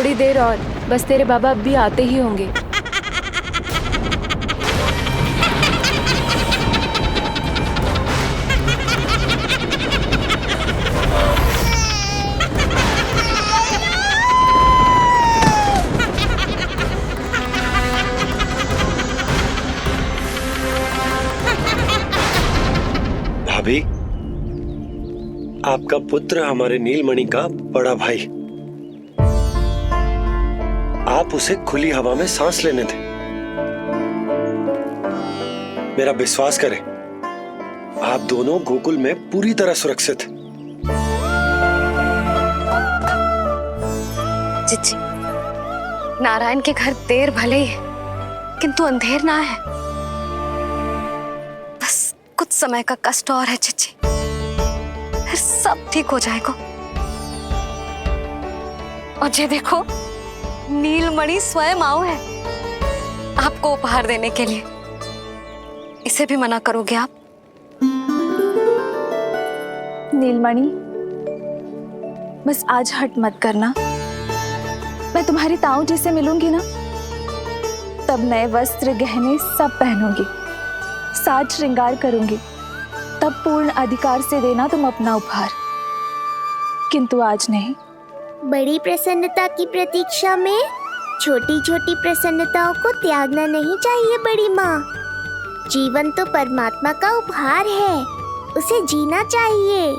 थोड़ी देर और, बस तेरे बाबा अब भी आते ही होंगे। भाभी, आपका पुत्र हमारे नीलमणि का बड़ा भाई। आप उसे खुली हवा में सांस लेने दें। मेरा विश्वास करें, आप दोनों गोकुल में पूरी तरह सुरक्षित हैं। चिच्ची, नारायण के घर देर भले ही है, किंतु अंधेर ना है। बस कुछ समय का कष्ट और है चिच्ची, फिर सब ठीक हो जाएगा। और ये देखो, नीलमणि स्वयं आओ है आपको उपहार देने के लिए। इसे भी मना करोगे आप? नीलमणि, बस आज हट मत करना। मैं तुम्हारी ताऊ जी से मिलूंगी ना, तब नए वस्त्र गहने सब पहनूंगी, साज श्रृंगार करूंगी, तब पूर्ण अधिकार से देना तुम अपना उपहार, किंतु आज नहीं। बड़ी प्रसन्नता की प्रतीक्षा में छोटी छोटी प्रसन्नताओं को त्यागना नहीं चाहिए बड़ी माँ। जीवन तो परमात्मा का उपहार है, उसे जीना चाहिए।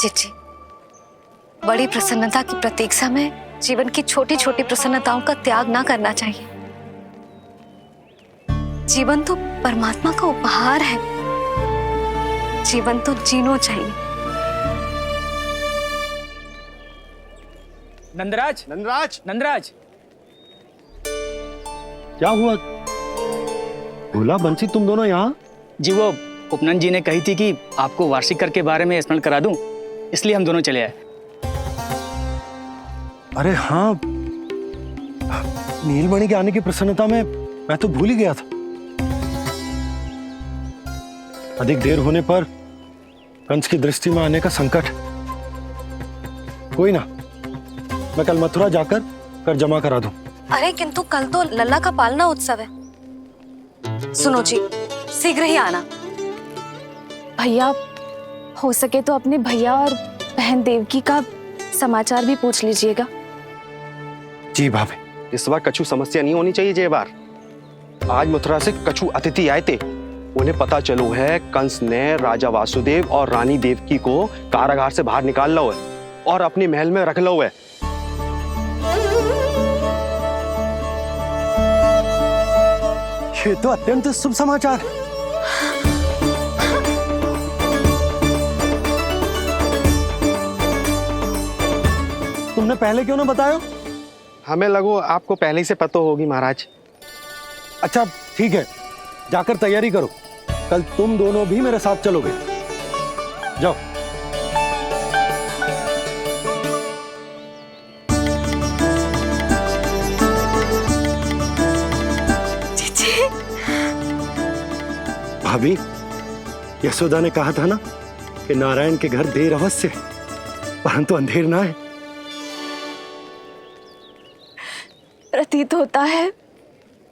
चिच्ची, बड़ी प्रसन्नता की प्रतीक्षा में जीवन की छोटी छोटी प्रसन्नताओं का त्याग ना करना चाहिए। जीवन तो परमात्मा का उपहार है, जीवन तो जीना चाहिए। नंदराज, नंदराज, नंदराज, क्या हुआ? भोला, बंसी, तुम दोनों यहाँ? जी वो उपनंद जी ने कही थी कि आपको वार्षिक कर के बारे में स्मरण करा दूं, इसलिए हम दोनों चले आए। अरे हाँ, नीलमणि के आने की प्रसन्नता में मैं तो भूल ही गया था। अधिक देर होने पर कंस की दृष्टि में आने का संकट। कोई ना, मैं कल मथुरा जाकर कर जमा करा दूं। अरे किंतु कल तो लल्ला का पालना उत्सव है। सुनो जी, शीघ्र ही आना। भैया, हो सके तो अपने भैया और बहन देवकी का समाचार भी पूछ लीजिएगा। जी भाभी। इस बार कछु समस्या नहीं होनी चाहिए। ये बार आज मथुरा से कछु अतिथि आए थे, उन्हें पता चलो है कंस ने राजा वासुदेव और रानी देवकी को कारागार से बाहर निकाल लो है और अपने महल में रख लो है। ये तो अत्यंत शुभ समाचार है। तुमने पहले क्यों ना बताया? हमें लगो आपको पहले ही से पता होगी महाराज। अच्छा ठीक है, जाकर तैयारी करो, कल तुम दोनों भी मेरे साथ चलोगे। जाओ। भाभी, यशोदा ने कहा था ना कि नारायण के घर देर अवश्य है, परंतु अंधेर ना है। प्रतीत होता है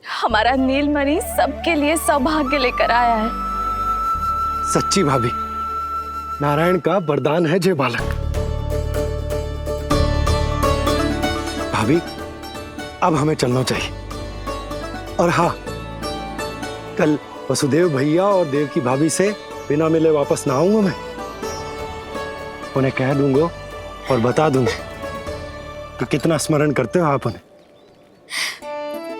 हमारा नीलमणि सबके लिए सौभाग्य लेकर आया है। सच्ची भाभी, नारायण का वरदान है जे बालक। भाभी, अब हमें चलना चाहिए। और हाँ, कल वसुदेव भैया और देव की भाभी से बिना मिले वापस ना आऊंगा मैं। उन्हें कह दूंगा और बता दूंगा कि कितना स्मरण करते हो आप उन्हें।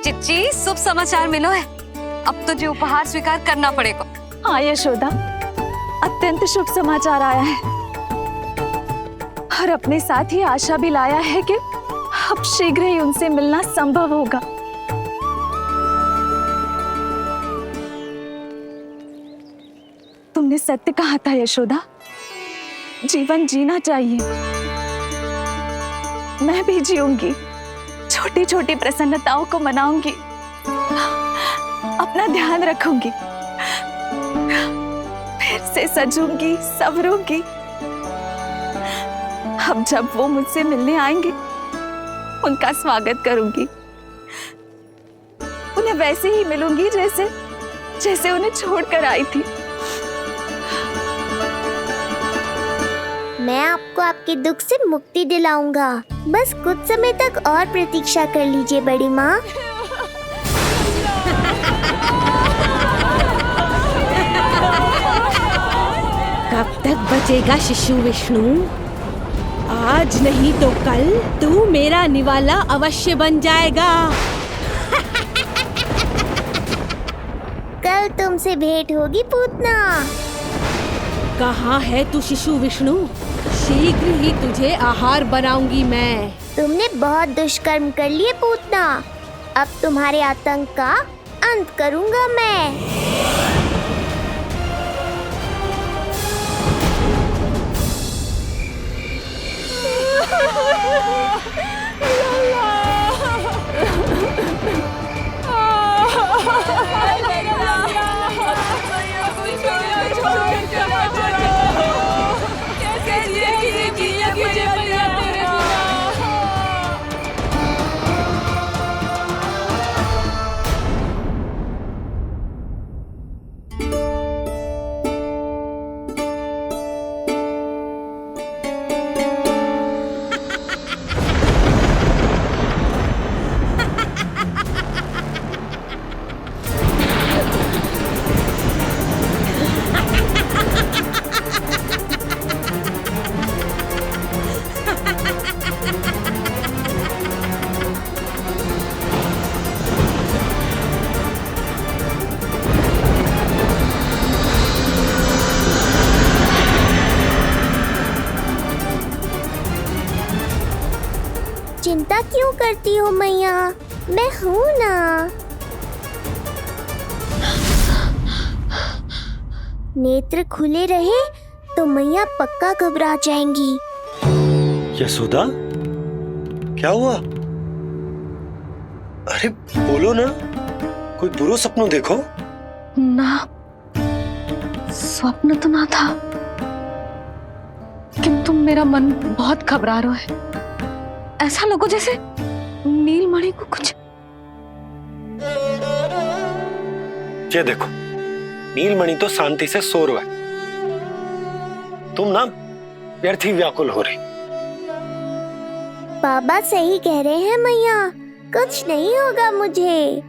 चिच्ची, शुभ समाचार मिलो है, अब तो जो उपहार स्वीकार करना पड़ेगा। हाँ यशोदा, अत्यंत शुभ समाचार आया है और अपने साथ ही आशा भी लाया है कि अब शीघ्र ही उनसे मिलना संभव होगा। तुमने सत्य कहा था यशोदा, जीवन जीना चाहिए। मैं भी जीऊंगी, छोटी छोटी प्रसन्नताओं को मनाऊंगी, अपना ध्यान रखूंगी, फिर से सजूंगी, संवरूंगी। अब जब वो मुझसे मिलने आएंगे उनका स्वागत करूंगी। उन्हें वैसे ही मिलूंगी जैसे जैसे उन्हें छोड़कर आई थी। मैं आपको आपके दुख से मुक्ति दिलाऊंगा। बस कुछ समय तक और प्रतीक्षा कर लीजिए बड़ी माँ। कब तक बचेगा शिशु विष्णु? आज नहीं तो कल तू मेरा निवाला अवश्य बन जाएगा। कल तुमसे भेंट होगी पूतना। कहाँ है तू शिशु विष्णु? शीघ्र ही तुझे आहार बनाऊंगी मैं। तुमने बहुत दुष्कर्म कर लिए पूतना। अब तुम्हारे आतंक का अंत करूंगा मैं। चिंता क्यों करती हो मैया? मैं हूँ ना। नेत्र खुले रहे तो मैया पक्का घबरा जाएंगी। यशोदा, क्या हुआ? अरे बोलो ना, कोई बुरा सपना देखो। ना, स्वप्न तो ना था, किंतु मेरा मन बहुत घबरा रहा है। ऐसा लगो जैसे नीलमणि को कुछ। ये देखो, नीलमणि तो शांति से सो रहा है। तुम ना व्यर्थ ही व्याकुल हो रही। बाबा सही कह रहे हैं मैया, कुछ नहीं होगा मुझे।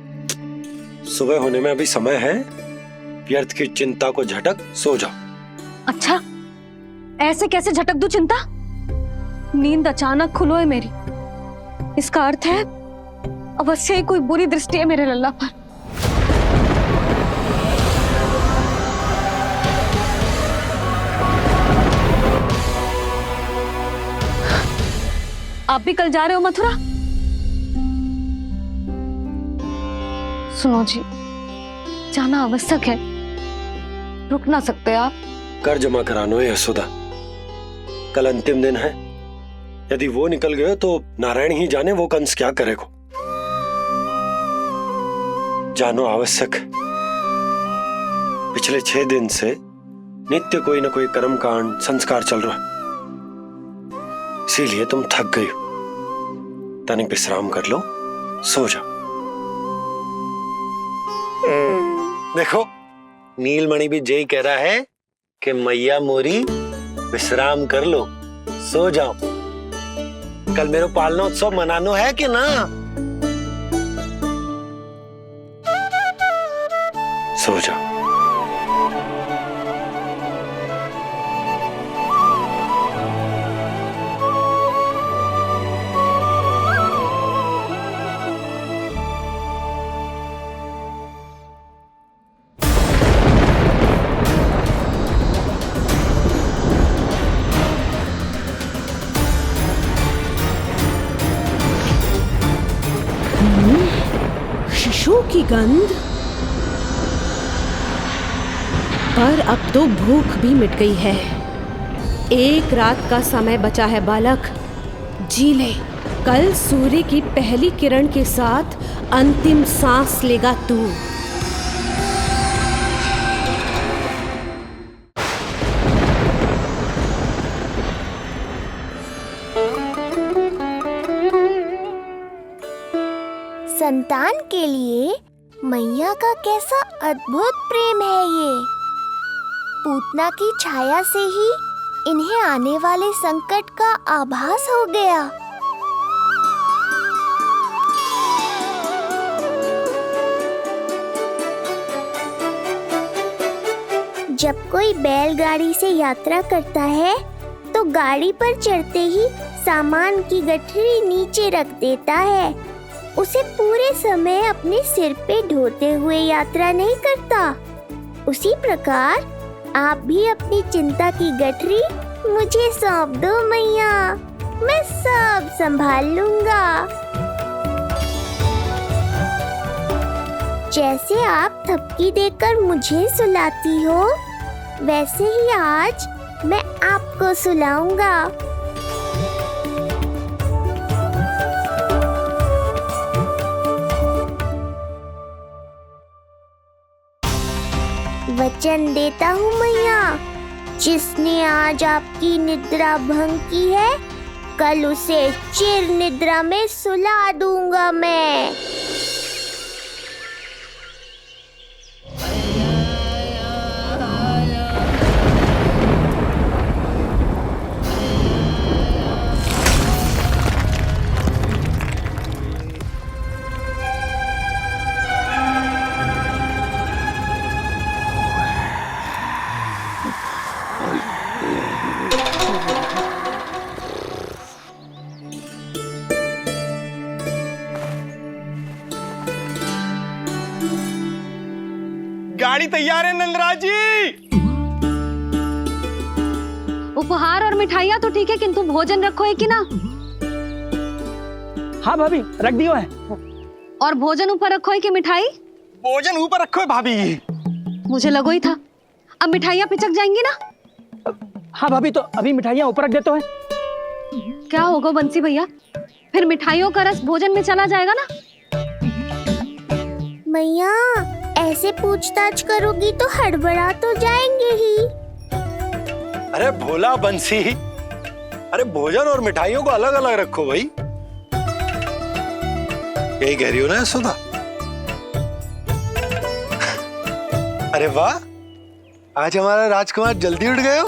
सुबह होने में अभी समय है। व्यर्थ की चिंता को झटक सो जाओ। अच्छा, ऐसे कैसे झटक दूं चिंता? नींद अचानक खुलो है मेरी। इसका अर्थ है अवश्य ही कोई बुरी दृष्टि है मेरे लल्ला पर। आप भी कल जा रहे हो मथुरा? सुनो जी, जाना आवश्यक है, रुक ना सकते आप? कर जमा करानो है यशोदा। कल अंतिम दिन है। यदि वो निकल गए तो नारायण ही जाने वो कंस क्या करेगा। जानो आवश्यक। पिछले 6 दिन से नित्य कोई ना कोई कर्मकांड संस्कार चल रहा है, इसीलिए तुम थक गई हो। तनिक विश्राम कर लो, सो जाओ। देखो, नीलमणि भी जय कह रहा है कि मैया मोरी विश्राम कर लो, सो जाओ। कल मेरो पालना उत्सव मनानो है कि ना? सो जाओ। शिशु की गंध। पर अब तो भूख भी मिट गई है। एक रात का समय बचा है बालक, जी ले। कल सूर्य की पहली किरण के साथ अंतिम सांस लेगा तू। संतान के लिए मैया का कैसा अद्भुत प्रेम है ये। पूतना की छाया से ही इन्हें आने वाले संकट का आभास हो गया। जब कोई बैलगाड़ी से यात्रा करता है तो गाड़ी पर चढ़ते ही सामान की गठरी नीचे रख देता है। उसे पूरे समय अपने सिर पे ढोते हुए यात्रा नहीं करता। उसी प्रकार आप भी अपनी चिंता की गठरी मुझे सौंप दो मैया, मैं सब संभाल लूंगा। जैसे आप थपकी देकर मुझे सुलाती हो, वैसे ही आज मैं आपको सुलाऊंगा। वचन देता हूँ मैया, जिसने आज आपकी निद्रा भंग की है, कल उसे चिर निद्रा में सुला दूंगा मैं। गाड़ी तैयार है नंदराज जी। उपहार और मिठाइयाँ तो ठीक है, किंतु भोजन रखो है कि ना? हाँ भाभी, रख दियो है। और भोजन ऊपर रखो है कि मिठाई? भोजन ऊपर रखो है भाभी। मुझे लगो ही था, अब मिठाइयाँ पिचक जाएंगी ना? हाँ भाभी, तो अभी मिठाइयाँ ऊपर रख देते हैं। क्या होगा बंसी भैया, फिर मिठाइयों का रस भोजन में चला जाएगा ना? मैया ऐसे पूछताछ करोगी तो हड़बड़ा तो जाएंगे ही। अरे भोला बंसी, अरे भोजन और मिठाइयों को अलग अलग रखो भाई। यही कह रही हो ना सुधा? अरे वाह, आज हमारा राजकुमार जल्दी उठ गए हो।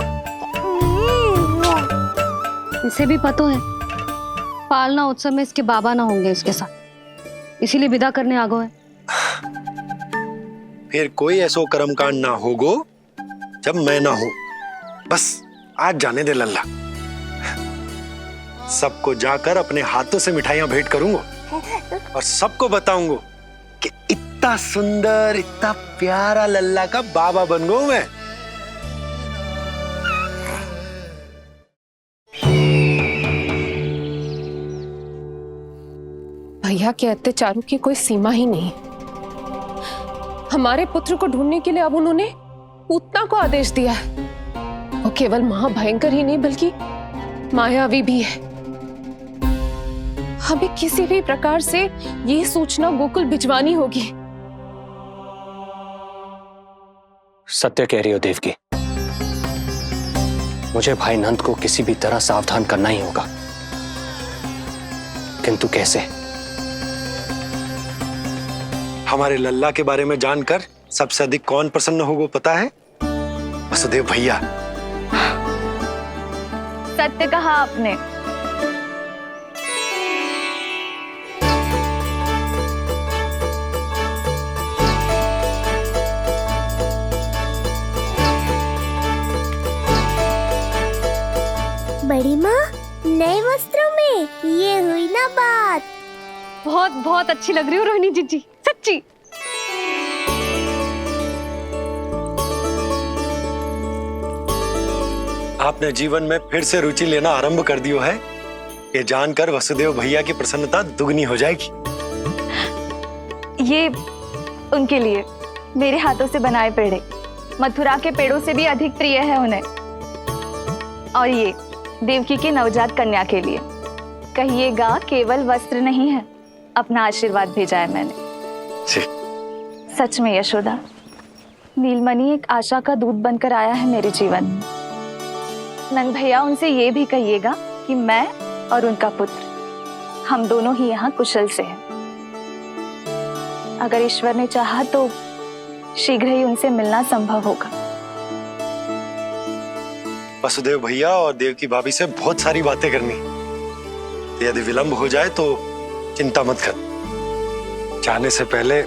इसे भी पता है पालना उत्सव में इसके बाबा ना होंगे इसके साथ, इसीलिए विदा करने आ गए हैं। फिर कोई ऐसो कर्मकांड ना होगो जब मैं ना हूं। बस आज जाने दे लल्ला, सबको जाकर अपने हाथों से मिठाइयां भेंट करूंगा और सबको बताऊंगा कि इतना सुंदर, इतना प्यारा लल्ला का बाबा बन गया मैं। भैया के अत्याचारों की कोई सीमा ही नहीं। हमारे पुत्र को ढूंढने के लिए अब उन्होंने पूतना को आदेश दिया है। वो केवल महाभयंकर ही नहीं बल्कि मायावी भी है। हमें किसी भी प्रकार से ये सूचना गोकुल भिजवानी होगी। सत्य कह रही हो देवकी, मुझे भाई नंद को किसी भी तरह सावधान करना ही होगा, किंतु कैसे? हमारे लल्ला के बारे में जानकर सबसे अधिक कौन प्रसन्न होगा पता है? वसुदेव भैया। सत्य कहा आपने। बड़ी माँ, नए वस्त्रों में ये हुई ना बात। बहुत बहुत अच्छी लग रही हो रोहिणी जीजी, सच्ची। आपने जीवन में फिर से रुचि लेना आरंभ कर दियो है, ये जानकर वसुदेव भैया की प्रसन्नता दुगनी हो जाएगी। ये उनके लिए मेरे हाथों से बनाए पेड़े मथुरा के पेड़ों से भी अधिक प्रिय है उन्हें, और ये देवकी की नवजात कन्या के लिए। कहिएगा केवल वस्त्र नहीं है, अपना आशीर्वाद भेजा है मैंने। सच में यशोदा, नीलमणि एक आशा का दूत बनकर आया है मेरे जीवन में। नंद भैया, उनसे ये भी कहिएगा कि मैं और उनका पुत्र, हम दोनों ही यहाँ कुशल से हैं। अगर ईश्वर ने चाहा तो शीघ्र ही उनसे मिलना संभव होगा। वसुदेव भैया और देव की भाभी से बहुत सारी बातें करनी, यदि विलंब हो जाए तो चिंता मत कर, जाने से पहले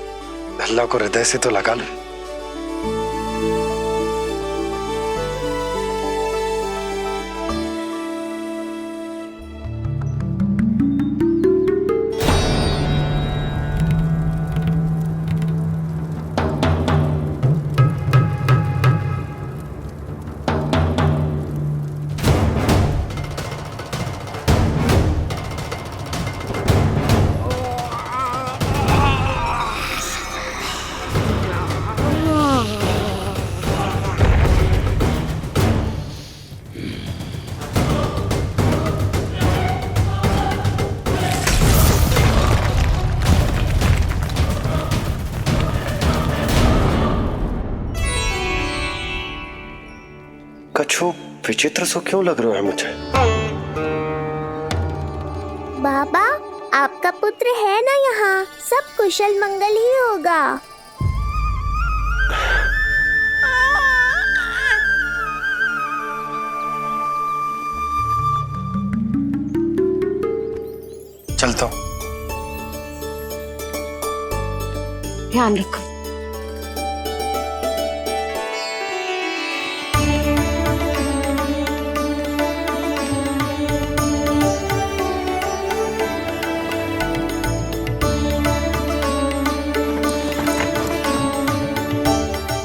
अल्लाह को हृदय से तो लगा लो। कछु विचित्र सो क्यों लग रहा है मुझे? बाबा, आपका पुत्र है ना यहाँ, सब कुशल मंगल ही होगा। चलता हूँ। ध्यान रखो।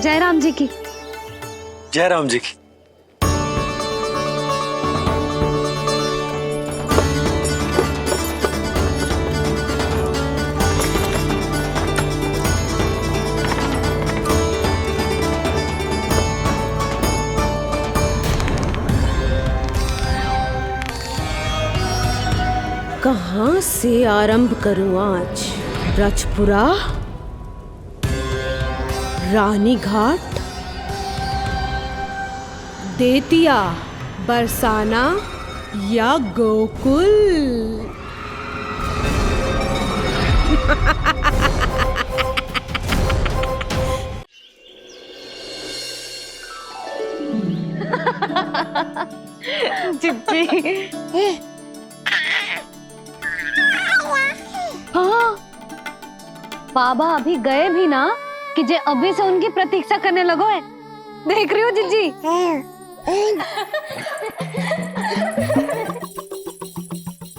जय राम जी की। जय राम जी की। कहाँ से आरंभ करूं आज? ब्रजपुरा, रानी घाट, देतिया, बरसाना या गोकुल? जिज्जी। हाँ, बाबा अभी गए भी ना कि जे अभी से उनकी प्रतीक्षा करने लगो है। देख रही हो जिज्जी?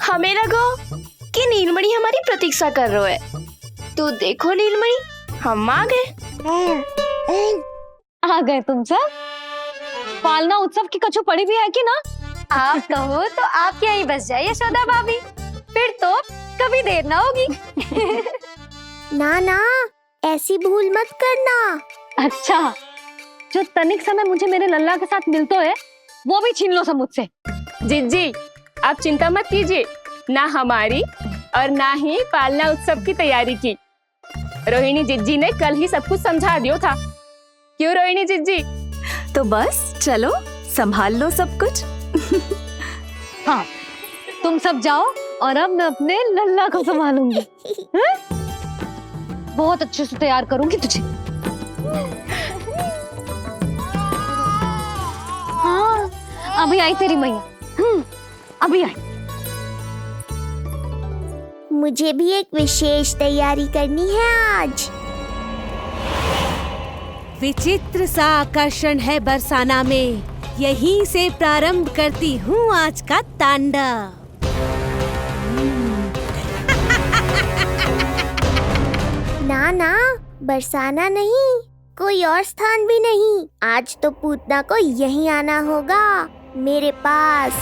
हमें लगो कि नीलमणि हमारी प्रतीक्षा कर रहे है, तो देखो नीलमणि, हम आ गए। आ गए तुम सब? पालना उत्सव की कछु पड़ी भी है कि ना? आप कहो तो आप यहीं बस जाइए यशोदा भाभी, फिर तो कभी देर ना होगी। ना ना, ऐसी भूल मत करना। अच्छा, जो तनिक समय मुझे मेरे लल्ला के साथ मिलते है वो भी छीन लो सब मुझसे। जिज्जी, आप चिंता मत कीजिए, ना हमारी और ना ही पालना उत्सव की तैयारी की। रोहिणी जिज्जी ने कल ही सब कुछ समझा दिया था। क्यों रोहिणी जिज्जी? तो बस चलो, संभाल लो सब कुछ। हाँ, तुम सब जाओ और अब मैं अपने लल्ला को संभालूंगी। बहुत अच्छे से तैयार करूंगी तुझे। हाँ, अभी आई तेरी मैया। अभी आई। मुझे भी एक विशेष तैयारी करनी है आज। विचित्र सा आकर्षण है बरसाना में, यहीं से प्रारंभ करती हूँ आज का तांडव। ना ना, बरसाना नहीं, कोई और स्थान भी नहीं। आज तो पूतना को यहीं आना होगा, मेरे पास।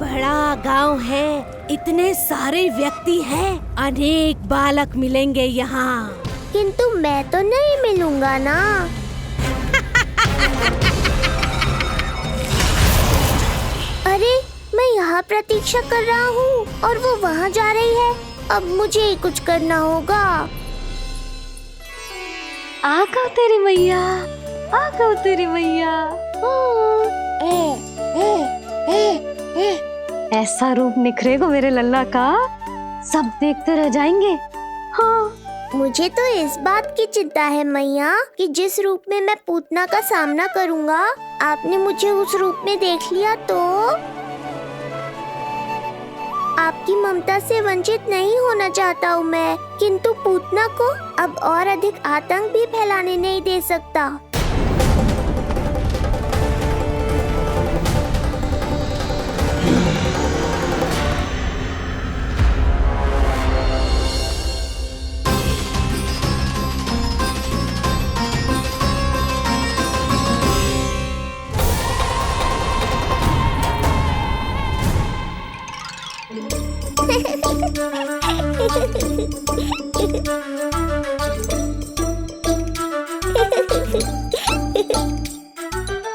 बड़ा गांव है, इतने सारे व्यक्ति हैं, अनेक बालक मिलेंगे यहाँ। किंतु मैं तो नहीं मिलूंगा ना। अरे, मैं यहाँ प्रतीक्षा कर रहा हूँ और वो वहाँ जा रही है। अब मुझे ही कुछ करना होगा। आ गओ तेरी मैया, आ गओ तेरी मैया। ऐसा रूप निखरेगा मेरे लल्ला का सब देखते रह जाएंगे। हाँ, मुझे तो इस बात की चिंता है मैया कि जिस रूप में मैं पूतना का सामना करूंगा, आपने मुझे उस रूप में देख लिया तो आपकी ममता से वंचित नहीं होना चाहता हूँ मैं, किंतु पूतना को अब और अधिक आतंक भी फैलाने नहीं दे सकता।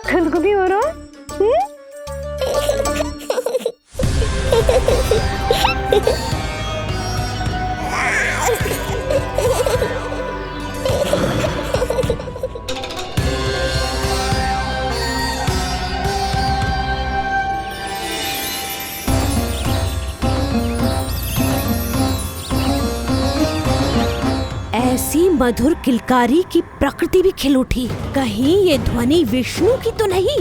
खुदकुदी हो रहा है? ऐसी मधुर किलकारी की प्रकृति भी खिल उठी। कहीं ये ध्वनि विष्णु की तो नहीं?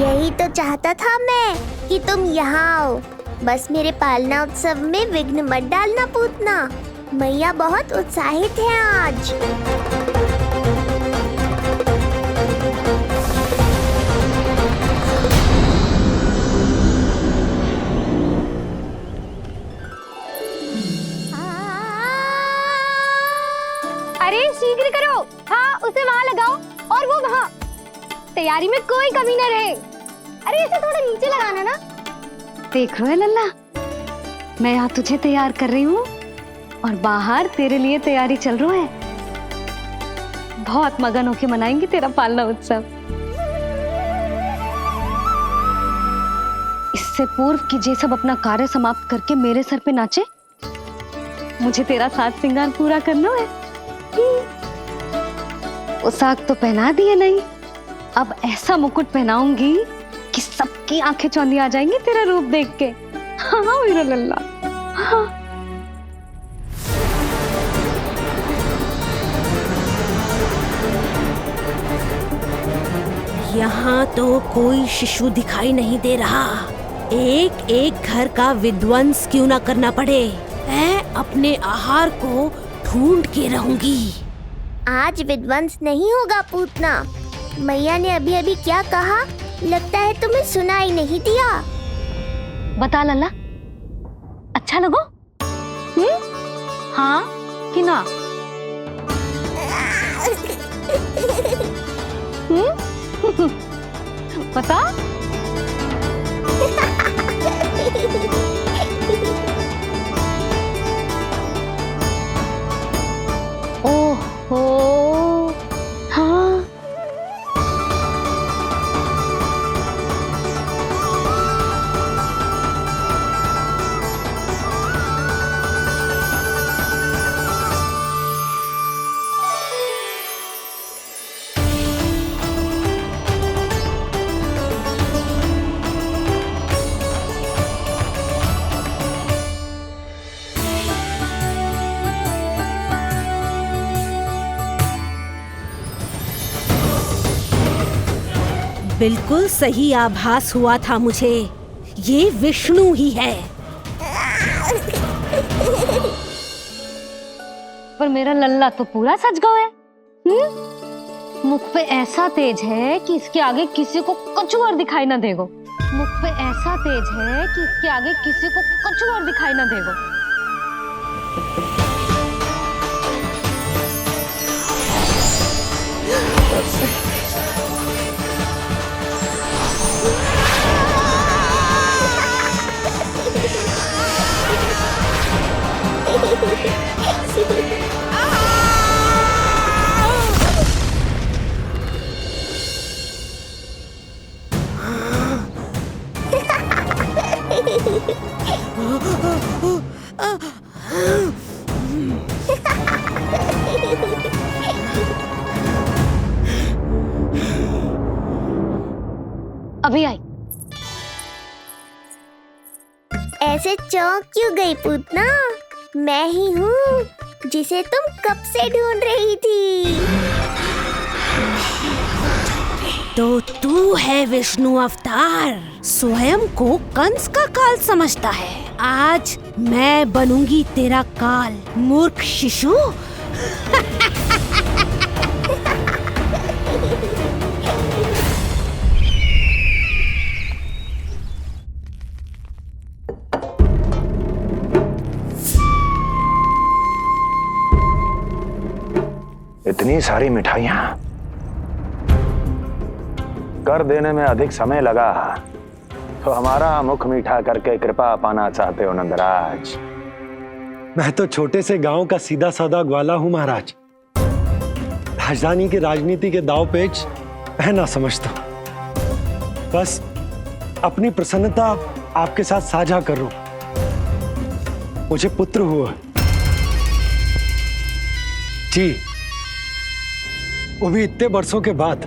यही तो चाहता था मैं कि तुम यहाँ आओ। बस मेरे पालना उत्सव में विघ्न मत डालना पूतना। मैया बहुत उत्साहित है आज। अरे शीघ्र करो। हाँ, उसे वहाँ लगाओ और वो वहाँ। तैयारी में कोई कमी न रहे। अरे इसे थोड़ा नीचे लगाना ना। देख रहे लल्ला, मैं यहाँ तुझे तैयार कर रही हूँ और बाहर तेरे लिए तैयारी चल रहा है। बहुत मगन होके मनाएंगे तेरा पालना उत्सव। इससे पूर्व कि जे सब अपना कार्य समाप्त करके मेरे सर पे नाचे, मुझे तेरा साज श्रृंगार पूरा करना है। पोशाक तो पहना दिए नहीं, अब ऐसा मुकुट पहनाऊंगी कि सबकी आंखें चौंधी आ जाएंगी तेरा रूप देख के। हाँ मेरा लल्ला, हाँ। यहाँ तो कोई शिशु दिखाई नहीं दे रहा। एक एक घर का विध्वंस क्यों ना करना पड़े, मैं अपने आहार को ढूंढ के रहूंगी। आज विध्वंस नहीं होगा पूतना। मैया ने अभी अभी क्या कहा, लगता है तुम्हें सुनाई नहीं दिया। बता लल्ला, अच्छा लगो? हाँ कि ना? बता। ओहो, हाँ। बिल्कुल सही आभास हुआ था मुझे, ये विष्णु ही है। पर मेरा लल्ला तो पूरा सज गया है। मुख पे ऐसा तेज है कि इसके आगे किसी को कुछ और दिखाई ना देगो। मुख पे ऐसा तेज है कि इसके आगे किसी को कुछ और दिखाई ना देगो। अभी आई। ऐसे चौंक क्यों गई पूतना? मैं ही हूँ जिसे तुम कब से ढूंढ रही थी। तो तू है विष्णु अवतार, स्वयं को कंस का काल समझता है। आज मैं बनूंगी तेरा काल, मूर्ख शिशु। इतनी सारी मिठाइयां कर देने में अधिक समय लगा तो हमारा मुख मीठा करके कृपा पाना चाहते हो नंदराज? मैं तो छोटे से गांव का सीधा साधा ग्वाला हूं महाराज। राजधानी की राजनीति के दाव पेच मैं ना समझता। बस अपनी प्रसन्नता आपके साथ साझा कर रहा हूं। मुझे पुत्र हुआ जी, वो भी इतने वर्षों के बाद,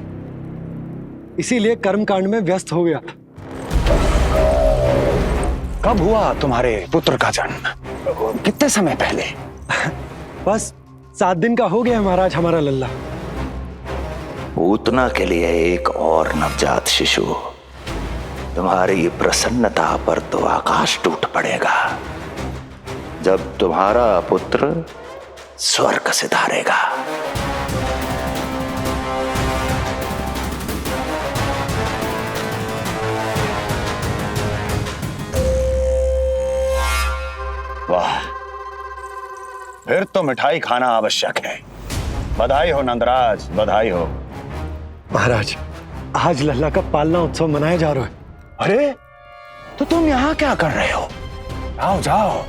इसीलिए कर्मकांड में व्यस्त हो गया। कब हुआ तुम्हारे पुत्र का जन्म? कितने समय पहले? बस 7 दिन का हो गया महाराज हमारा लल्ला। पूतना के लिए एक और नवजात शिशु। तुम्हारी प्रसन्नता पर तो आकाश टूट पड़ेगा जब तुम्हारा पुत्र स्वर्ग सिधारेगा। वाह, फिर तो मिठाई खाना आवश्यक है। बधाई हो नंदराज, बधाई हो। महाराज, आज लल्ला का पालना उत्सव मनाया जा रहा है। अरे, तो तुम यहाँ क्या कर रहे हो? जाओ जाओ,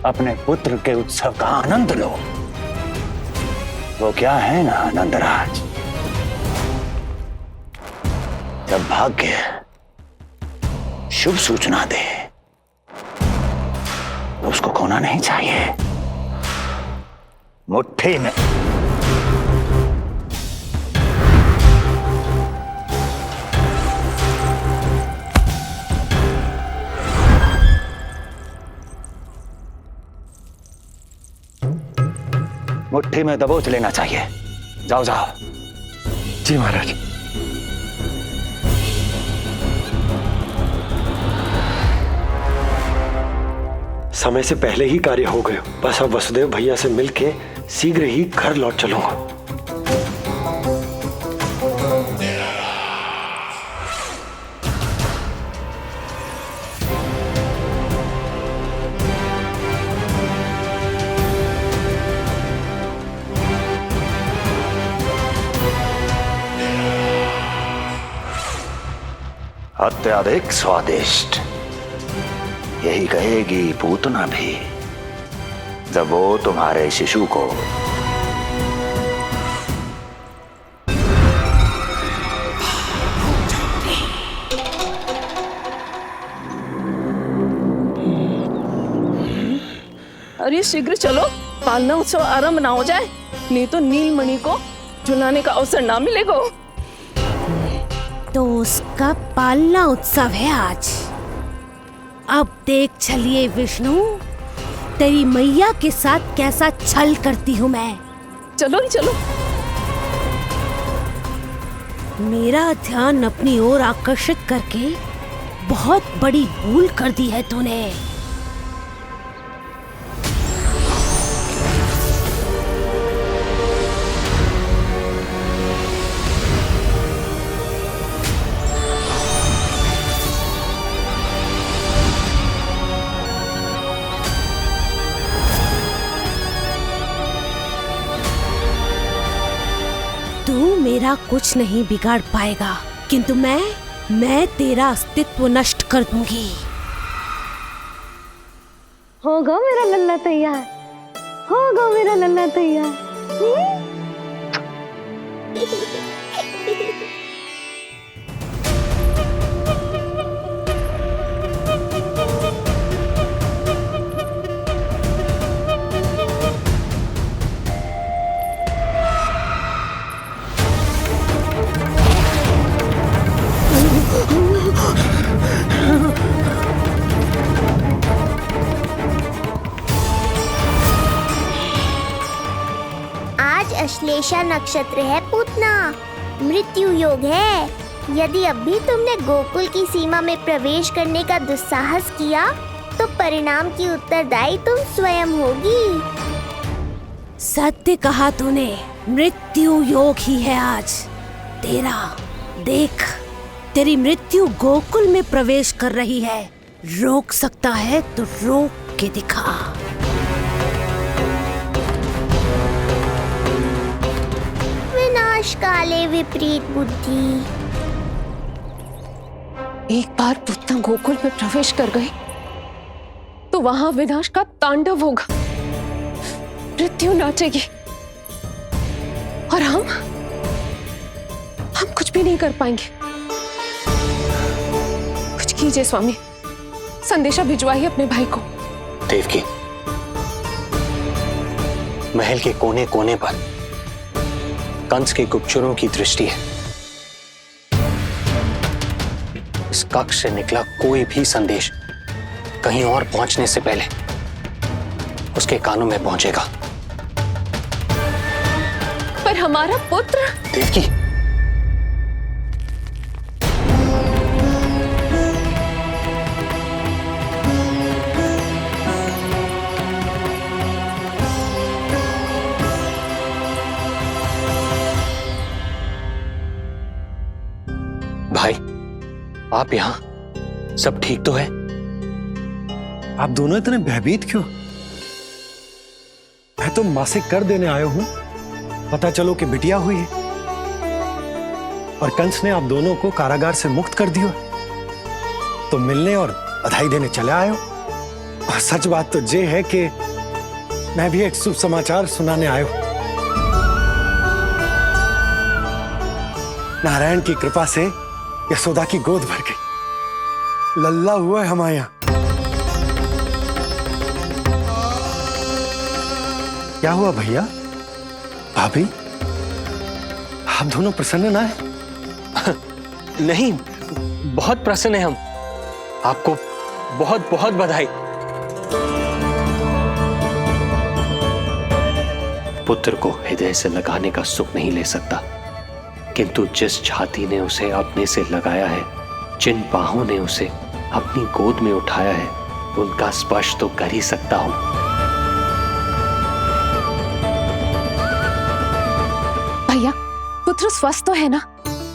अपने पुत्र के उत्सव का आनंद लो। वो क्या है ना नंदराज, जब भाग्य शुभ सूचना दे तो उसको खोना नहीं चाहिए। मुट्ठी में मुट्ठी में दबोच लेना चाहिए। जाओ जाओ। जी महाराज। समय से पहले ही कार्य हो गए। बस अब वसुदेव भैया से मिलके शीघ्र ही घर लौट चलूंगा। अत्यधिक स्वादिष्ट, यही कहेगी पूतना भी जब वो तुम्हारे शिशु को अरे शीघ्र चलो, पालना उत्सव आरंभ ना हो जाए, नहीं तो नीलमणि को झुलाने का अवसर ना मिलेगा। तो उसका पालना उत्सव है आज। अब देख चलिए विष्णु, तेरी मैया के साथ कैसा छल करती हूँ मैं। चलो चलो। मेरा ध्यान अपनी ओर आकर्षित करके बहुत बड़ी भूल कर दी है तूने। तू मेरा कुछ नहीं बिगाड़ पाएगा, किंतु मैं तेरा अस्तित्व नष्ट कर दूंगी। होगा मेरा लल्ला तैयार, होगा मेरा लल्ला तैयार। श्वेतकेशा नक्षत्र है पूतना, मृत्यु योग है। यदि अभी तुमने गोकुल की सीमा में प्रवेश करने का दुस्साहस किया तो परिणाम की उत्तरदायी तुम स्वयं होगी। सत्य कहा तूने, मृत्यु योग ही है आज तेरा। देख, तेरी मृत्यु गोकुल में प्रवेश कर रही है। रोक सकता है तो रोक के दिखा। विनाश काले विपरीत बुद्धि। एक बार पुतना गोकुल में प्रवेश कर गए तो वहां विनाश का तांडव होगा, मृत्यु नाचेगी और हम कुछ भी नहीं कर पाएंगे। कुछ कीजिए स्वामी, संदेशा भिजवाइए अपने भाई को। देवकी, महल के कोने कोने पर कंस के गुप्तचरों की दृष्टि है। इस कक्ष से निकला कोई भी संदेश कहीं और पहुंचने से पहले उसके कानों में पहुंचेगा। पर हमारा पुत्र। देवकी, भाई, आप यहाँ सब ठीक तो है? आप दोनों इतने भयभीत क्यों? मैं तो मासिक कर देने आया हूं, पता चलो कि बिटिया हुई है और कंस ने आप दोनों को कारागार से मुक्त कर दिया, तो मिलने और बधाई देने चले आए हो। और सच बात तो ये है कि मैं भी एक शुभ समाचार सुनाने आया हूं। नारायण की कृपा से यशोदा की गोद भर गई, लल्ला हुआ है हमारे यहां। क्या हुआ भैया, भाभी, आप दोनों प्रसन्न ना है? नहीं, बहुत प्रसन्न है हम। आपको बहुत बहुत बधाई। पुत्र को हृदय से लगाने का सुख नहीं ले सकता, किंतु जिस छाती ने उसे अपने से लगाया है, जिन बाहों ने उसे अपनी गोद में उठाया है, उनका स्पर्श तो कर ही सकता हूं। भैया, पुत्र स्वस्थ तो है ना?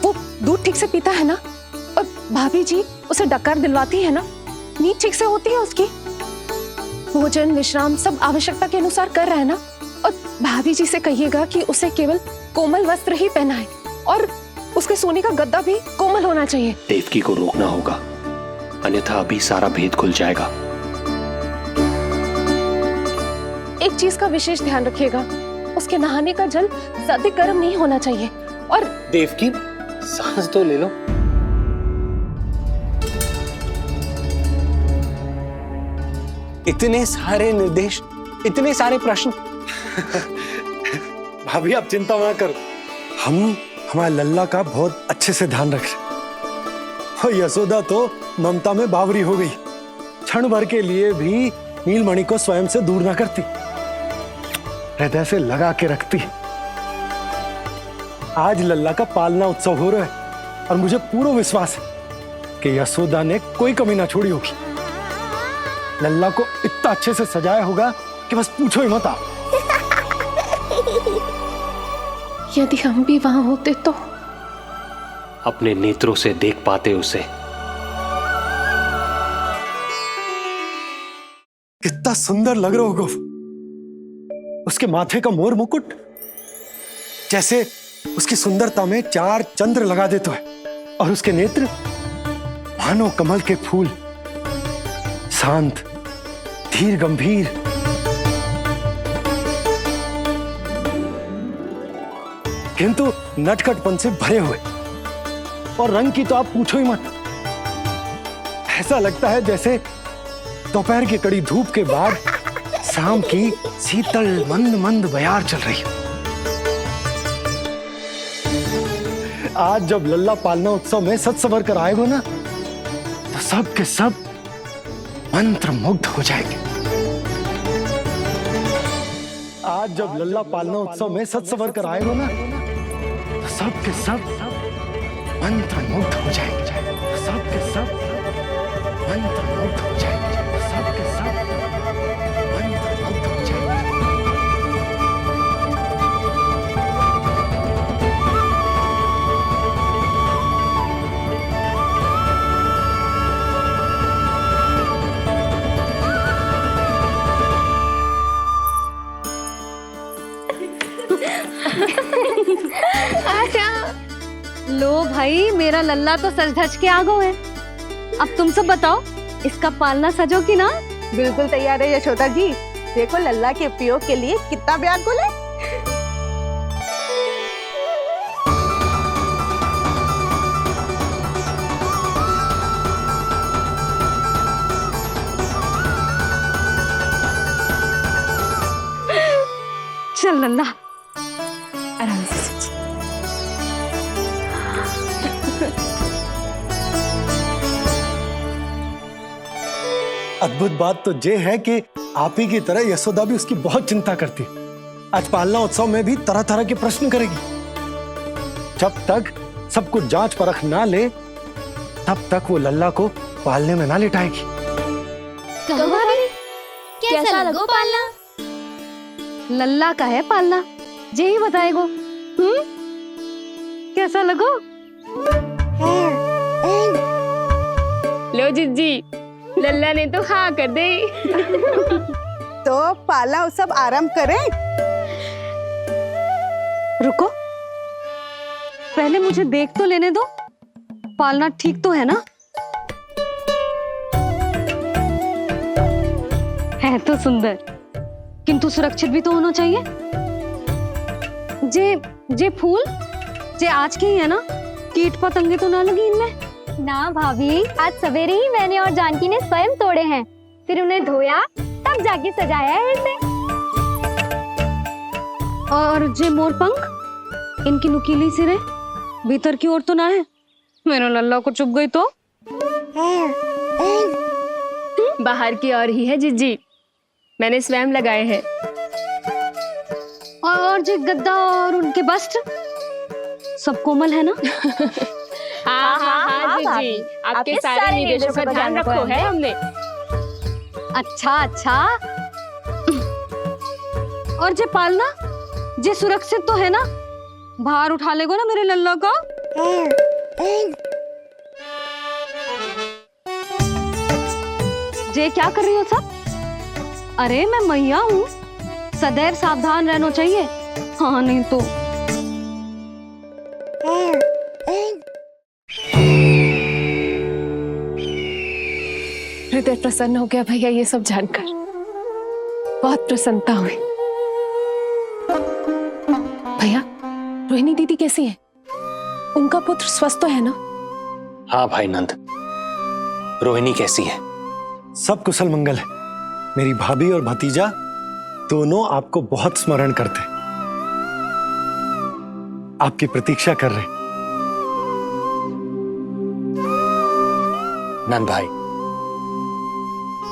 वो दूध ठीक से पीता है ना? और भाभी जी उसे डकार दिलवाती है ना? नींद ठीक से होती है उसकी? भोजन विश्राम सब आवश्यकता के अनुसार कर रहा है ना? और भाभी जी से कहिएगा कि उसे केवल कोमल वस्त्र ही पहनाए और उसके सोने का गद्दा भी कोमल होना चाहिए। देवकी को रोकना होगा, अन्यथा अभी सारा भेद खुल जाएगा। एक चीज का विशेष ध्यान रखिएगा, उसके नहाने का जल ज्यादा गर्म नहीं होना चाहिए। और देवकी, सांस तो ले लो। इतने सारे निर्देश, इतने सारे प्रश्न। भाभी आप चिंता ना करो, हम हमारे लल्ला का बहुत अच्छे से ध्यान रख रहे। और यशोदा तो ममता में बावरी हो गई, क्षण भर के लिए भी नीलमणि को स्वयं से दूर ना करती, हृदय से लगा के रखती। आज लल्ला का पालना उत्सव हो रहा है और मुझे पूरा विश्वास है कि यशोदा ने कोई कमी ना छोड़ी होगी। लल्ला को इतना अच्छे से सजाया होगा कि बस पूछो ही मत आप। यदि हम भी वहां होते तो अपने नेत्रों से देख पाते उसे। कितना सुंदर लग रहा होगा उसके माथे का मोर मुकुट, जैसे उसकी सुंदरता में 4 चंद्र लगा देते हैं। और उसके नेत्र मानो कमल के फूल, शांत, धीर गंभीर। किंतु नटखटपन से भरे हुए, और रंग की तो आप पूछो ही मत। ऐसा लगता है जैसे दोपहर की कड़ी धूप के बाद शाम की शीतल मंद मंद बयार चल रही है। आज जब लल्ला पालना उत्सव में सज सवर कर आएगा ना, तो सब के सब मंत्र मुग्ध हो जाएंगे। आज जब लल्ला पालना उत्सव में सच संवर कर आएगा ना, तो सब के सब मंत्रमुग्ध हो जाएंगे। सब के सब मंत्रमुग्ध हो जाएंगे। सब के सब मंत्रमुग्ध हो जाएंगे। लो भाई, मेरा लल्ला तो सज धज के आ गो है। अब तुम सब बताओ, इसका पालना सजो कि ना? बिल्कुल तैयार है यशोदा जी। देखो लल्ला के उपयोग के लिए कितना व्याकुल है। चल लल्ला, आराम से सज। अद्भुत बात तो ये है कि आप ही की तरह यशोदा भी उसकी बहुत चिंता करती है। आज पालना उत्सव में भी तरह तरह के प्रश्न करेगी। जब तक सब कुछ जांच परख ना ले, तब तक वो लल्ला को पालने में ना लिटाएगी। कहो भाभी, कैसा लगो पालना? लल्ला का है पालना, यही बताएगो। कैसा लगो? लो जिज्जी, लल्ला ने तो हाँ कर दे। तो पालना उत्सव आरंभ करें? रुको, पहले मुझे देख तो लेने दो। पालना ठीक तो है ना? है तो सुंदर, किंतु सुरक्षित भी तो होना चाहिए। जे फूल जे आज के ही है ना, कीट पतंगे तो ना लगी इनमें? ना भाभी, आज सवेरे ही मैंने और जानकी ने स्वयं तोड़े हैं, फिर उन्हें धोया, तब जाके सजाया है इसे। और जे मोर पंख, इनकी नुकीली सिरे भीतर की ओर तो ना है? मेरा लल्ला को चुभ गई तो? बाहर की ओर ही है जिज्जी, मैंने स्वयं लगाए हैं। और जे गद्दा और उनके वस्त्र सब कोमल है ना? हाँ जिज्जी, आपके सारे निर्देशों का ध्यान रखो है हमने। अच्छा। और जे पालना, जे सुरक्षित तो है ना? बाहर उठा लेगो ना मेरे लल्ला को? जे क्या कर रही हो सब? अरे मैं मैया हूँ, सदैव सावधान रहना चाहिए। हाँ नहीं तो। हृदय प्रसन्न हो गया भैया ये सब जानकर, बहुत प्रसन्नता हुई। भैया, रोहिणी दीदी कैसी है? उनका पुत्र स्वस्थ तो है ना? हाँ भाई नंद, रोहिणी कैसी है? सब कुशल मंगल है। मेरी भाभी और भतीजा दोनों आपको बहुत स्मरण करते हैं, आपकी प्रतीक्षा कर रहे। नंद भाई,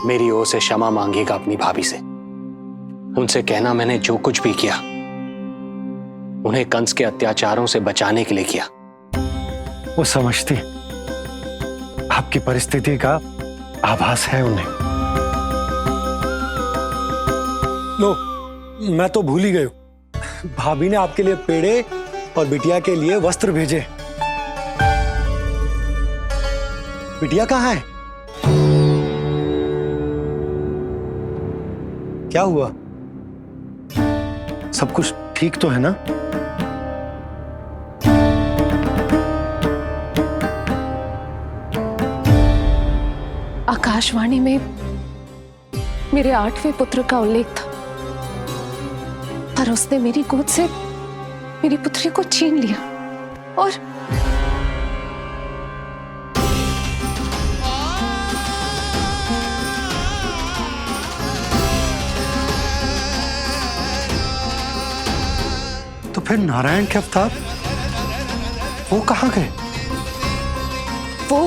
मेरी ओर से क्षमा मांगिएगा अपनी भाभी से। उनसे कहना मैंने जो कुछ भी किया, उन्हें कंस के अत्याचारों से बचाने के लिए किया। वो समझती, आपकी परिस्थिति का आभास है उन्हें। लो, मैं तो भूल ही गई हूं। भाभी ने आपके लिए पेड़े और बिटिया के लिए वस्त्र भेजे। बिटिया कहाँ है? क्या हुआ? सब कुछ ठीक तो है ना? आकाशवाणी में मेरे 8वें पुत्र का उल्लेख था, पर उसने मेरी गोद से मेरी पुत्री को छीन लिया। और तो फिर नारायण के अवतार वो कहाँ गए? वो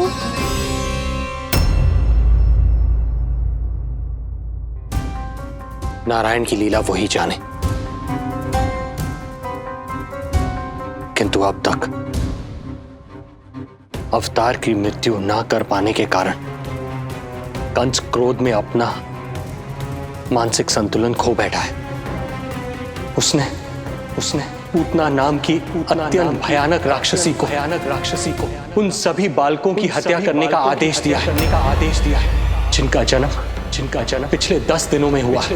नारायण की लीला वही जाने। परंतु अब तक अवतार की मृत्यु ना कर पाने के कारण कंस क्रोध में अपना मानसिक संतुलन खो बैठा है। उसने पूतना नाम की अत्यंत भयानक राक्षसी को उन सभी बालकों की हत्या करने का आदेश दिया है जिनका जन्म पिछले 10 दिनों में हुआ है।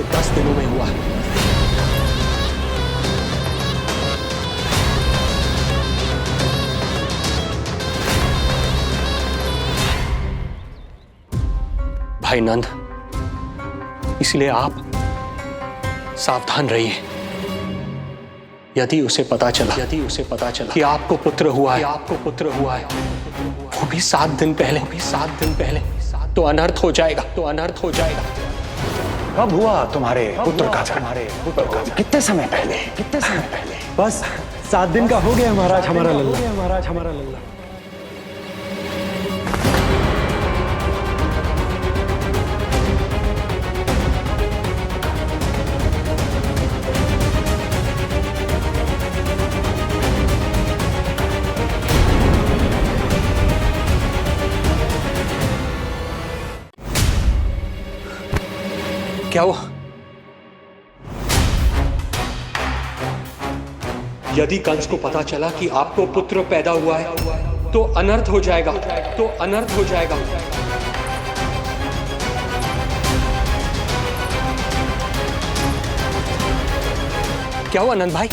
भाई नंद, इसलिए आप सावधान रहिए। यदि उसे पता चला कि आपको पुत्र हुआ है, वो भी 7 दिन पहले, तो अनर्थ हो जाएगा। कब हुआ तुम्हारे पुत्र का जन्म? कितने समय पहले? बस 7 दिन का हो गया महाराज हमारा लल्ला। क्या हुआ? यदि कंस को पता चला कि आपको पुत्र पैदा हुआ है तो अनर्थ हो जाएगा। क्या हुआ नंद भाई?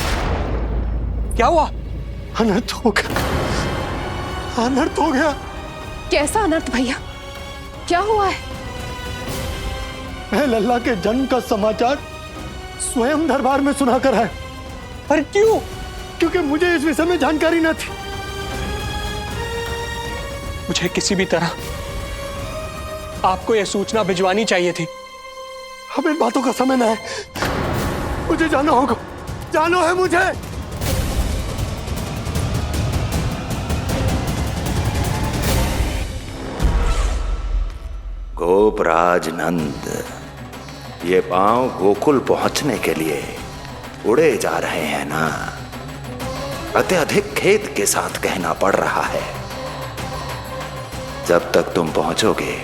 क्या हुआ? अनर्थ हो गया। कैसा अनर्थ भैया? क्या हुआ है? मैं लल्ला के जन्म का समाचार स्वयं दरबार में सुनाकर आया। पर क्यों? क्योंकि मुझे इस विषय में जानकारी न थी। मुझे किसी भी तरह आपको यह सूचना भिजवानी चाहिए थी। अब इन बातों का समय न है, मुझे जाना होगा। जाना है मुझे। गोपराज नंद, ये पांव गोकुल पहुंचने के लिए उड़े जा रहे हैं ना, अत्यधिक खेद के साथ कहना पड़ रहा है। जब तक तुम पहुंचोगे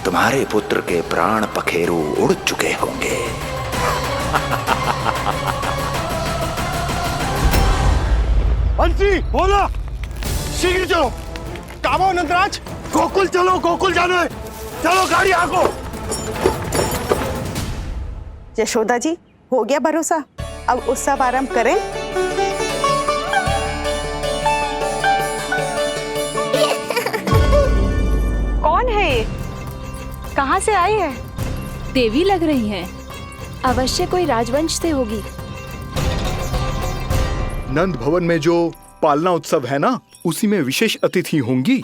तुम्हारे पुत्र के प्राण पखेरु उड़ चुके होंगे। बंसी बोला, शीघ्र चलो। कामो नंदराज, गोकुल चलो, गोकुल जाना है। चलो गाड़ी आगो। यशोदा जी, हो गया भरोसा, अब उत्सव आरंभ करें। कौन है ये? कहाँ से आई है? देवी लग रही हैं। अवश्य कोई राजवंश से होगी। नंद भवन में जो पालना उत्सव है ना, उसी में विशेष अतिथि होंगी।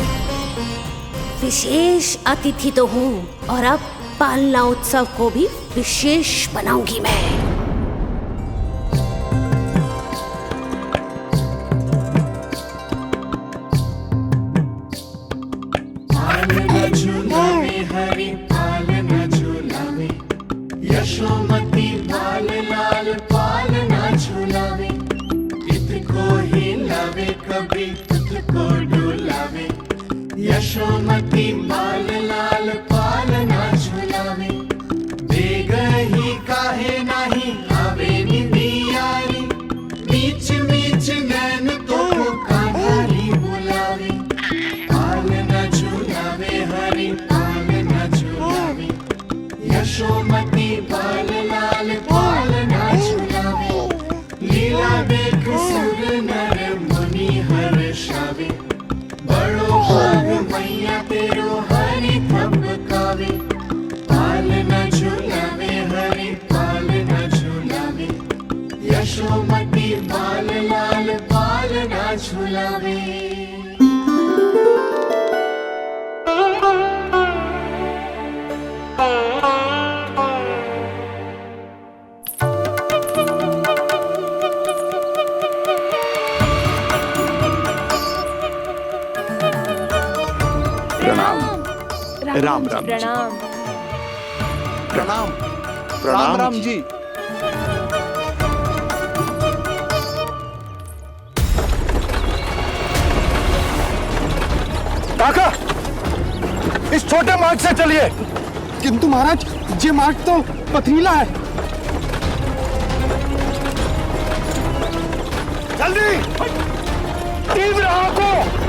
विशेष अतिथि तो हूँ, और अब पालना उत्सव को भी विशेष बनाऊंगी मैं। यशोमती बाल लाल पालना झूलावे, इतको हिलावे कभी तुझको डुलावे। यशोमती बाल लाल पालना झूलावे, बेग ही काहे नाही आवे निंदियारी। मीच मीच नैन तो कान्हारी बुलावे, पालना झूलावे हरि पालना झूलावे। यशोमती बाल लाल पालना झूलावे, लीला देख सुर नर मुनि हर्षावे। बड़ो भाग मैया तेरो हरि थपकावे, पालना झूलावे हरि पालना झूलावे। यशोमती बाल लाल पालना झूलावे। राम राम प्रणाम। प्रणाम प्रणाम राम जी। इस छोटे मार्ग से चलिए। किंतु महाराज, ये मार्ग तो पथरीला है। जल्दी तीव्र आंखों।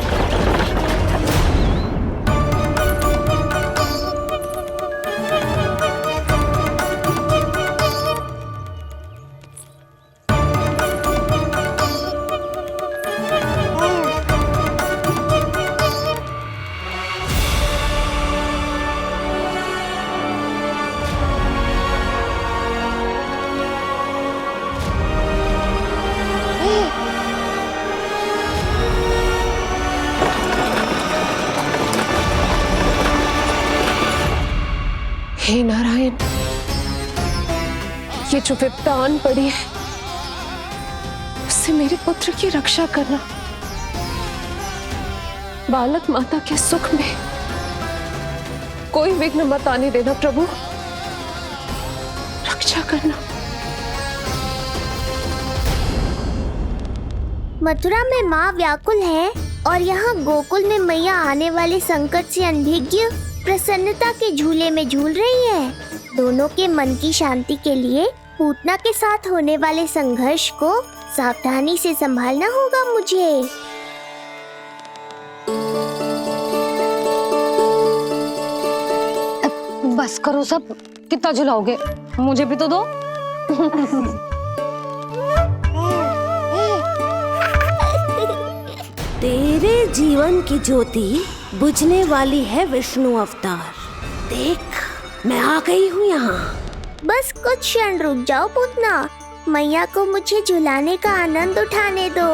हे नारायण, ये जो विपदा आन पड़ी है उससे मेरे पुत्र की रक्षा करना। बालक माता के सुख में कोई विघ्न मत आने देना प्रभु, रक्षा करना। मथुरा में माँ व्याकुल है और यहाँ गोकुल में मैया आने वाले संकट से अनभिज्ञ प्रसन्नता के झूले में झूल रही है। दोनों के मन की शांति के लिए पूतना के साथ होने वाले संघर्ष को सावधानी से संभालना होगा मुझे। बस करो सब, कितना झुलाओगे, मुझे भी तो दो। तेरे जीवन की ज्योति बुझने वाली है विष्णु अवतार। देख, मैं आ गई हूँ यहाँ। बस कुछ क्षण रुक जाओ पूतना, मैया को मुझे झुलाने का आनंद उठाने दो।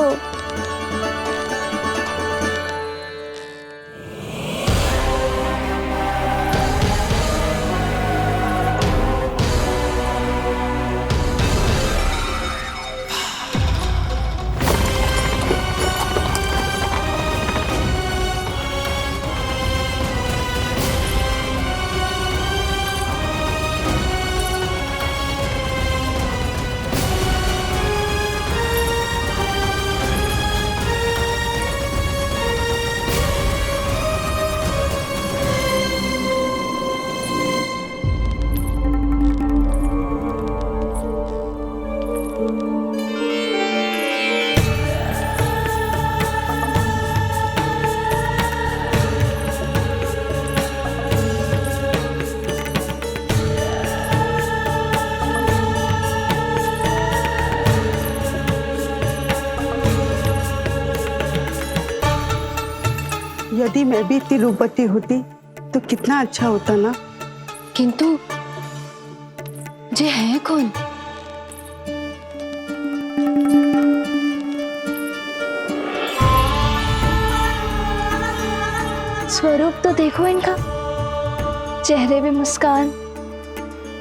यदि मैं भी इतनी रूपवती होती तो कितना अच्छा होता ना। किंतु ये है कौन? स्वरूप तो देखो इनका, चेहरे पे मुस्कान,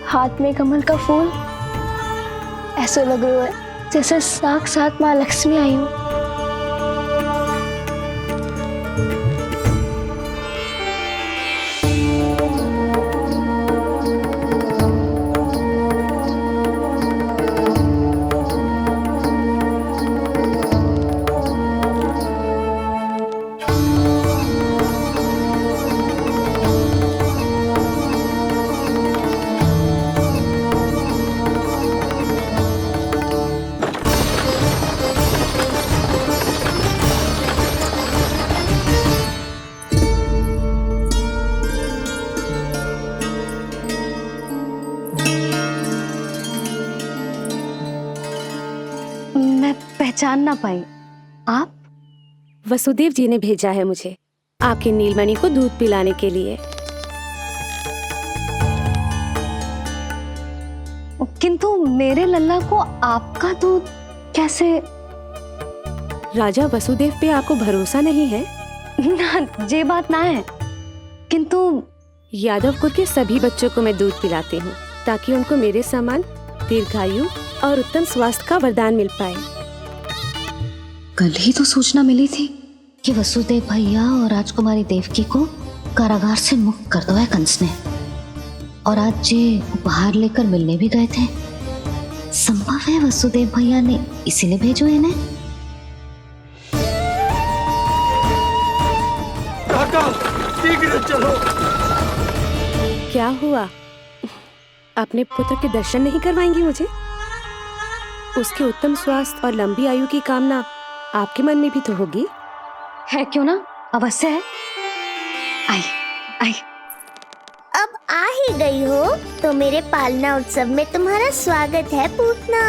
हाथ में कमल का फूल। ऐसा लग रहा है जैसे साक्षात माँ लक्ष्मी आई हो। पहचान ना पाई। आप? वसुदेव जी ने भेजा है मुझे आपकी नीलमणि को दूध पिलाने के लिए। किंतु मेरे लल्ला को आपका दूध कैसे? राजा वसुदेव पे आपको भरोसा नहीं है? ना, ये बात ना है। किंतु यादव कुल के सभी बच्चों को मैं दूध पिलाती हूँ ताकि उनको मेरे समान दीर्घायु और उत्तम स्वास्थ्य का वरदान मिल पाए। कल ही तो सूचना मिली थी कि वसुदेव भैया और राजकुमारी देवकी को कारागार से मुक्त कर दो है कंस ने, और आज ये उपहार लेकर मिलने भी गए थे। संभव है वसुदेव भैया ने इसीलिए भेजो इन्हें। शीघ्र चलो। क्या हुआ? अपने पुत्र के दर्शन नहीं करवाएंगी मुझे? उसके उत्तम स्वास्थ्य और लंबी आयु की कामना आपके मन में भी तो होगी। है क्यों ना, अवश्य है। आई आई। अब आ ही गई हो तो मेरे पालना उत्सव में तुम्हारा स्वागत है पूतना।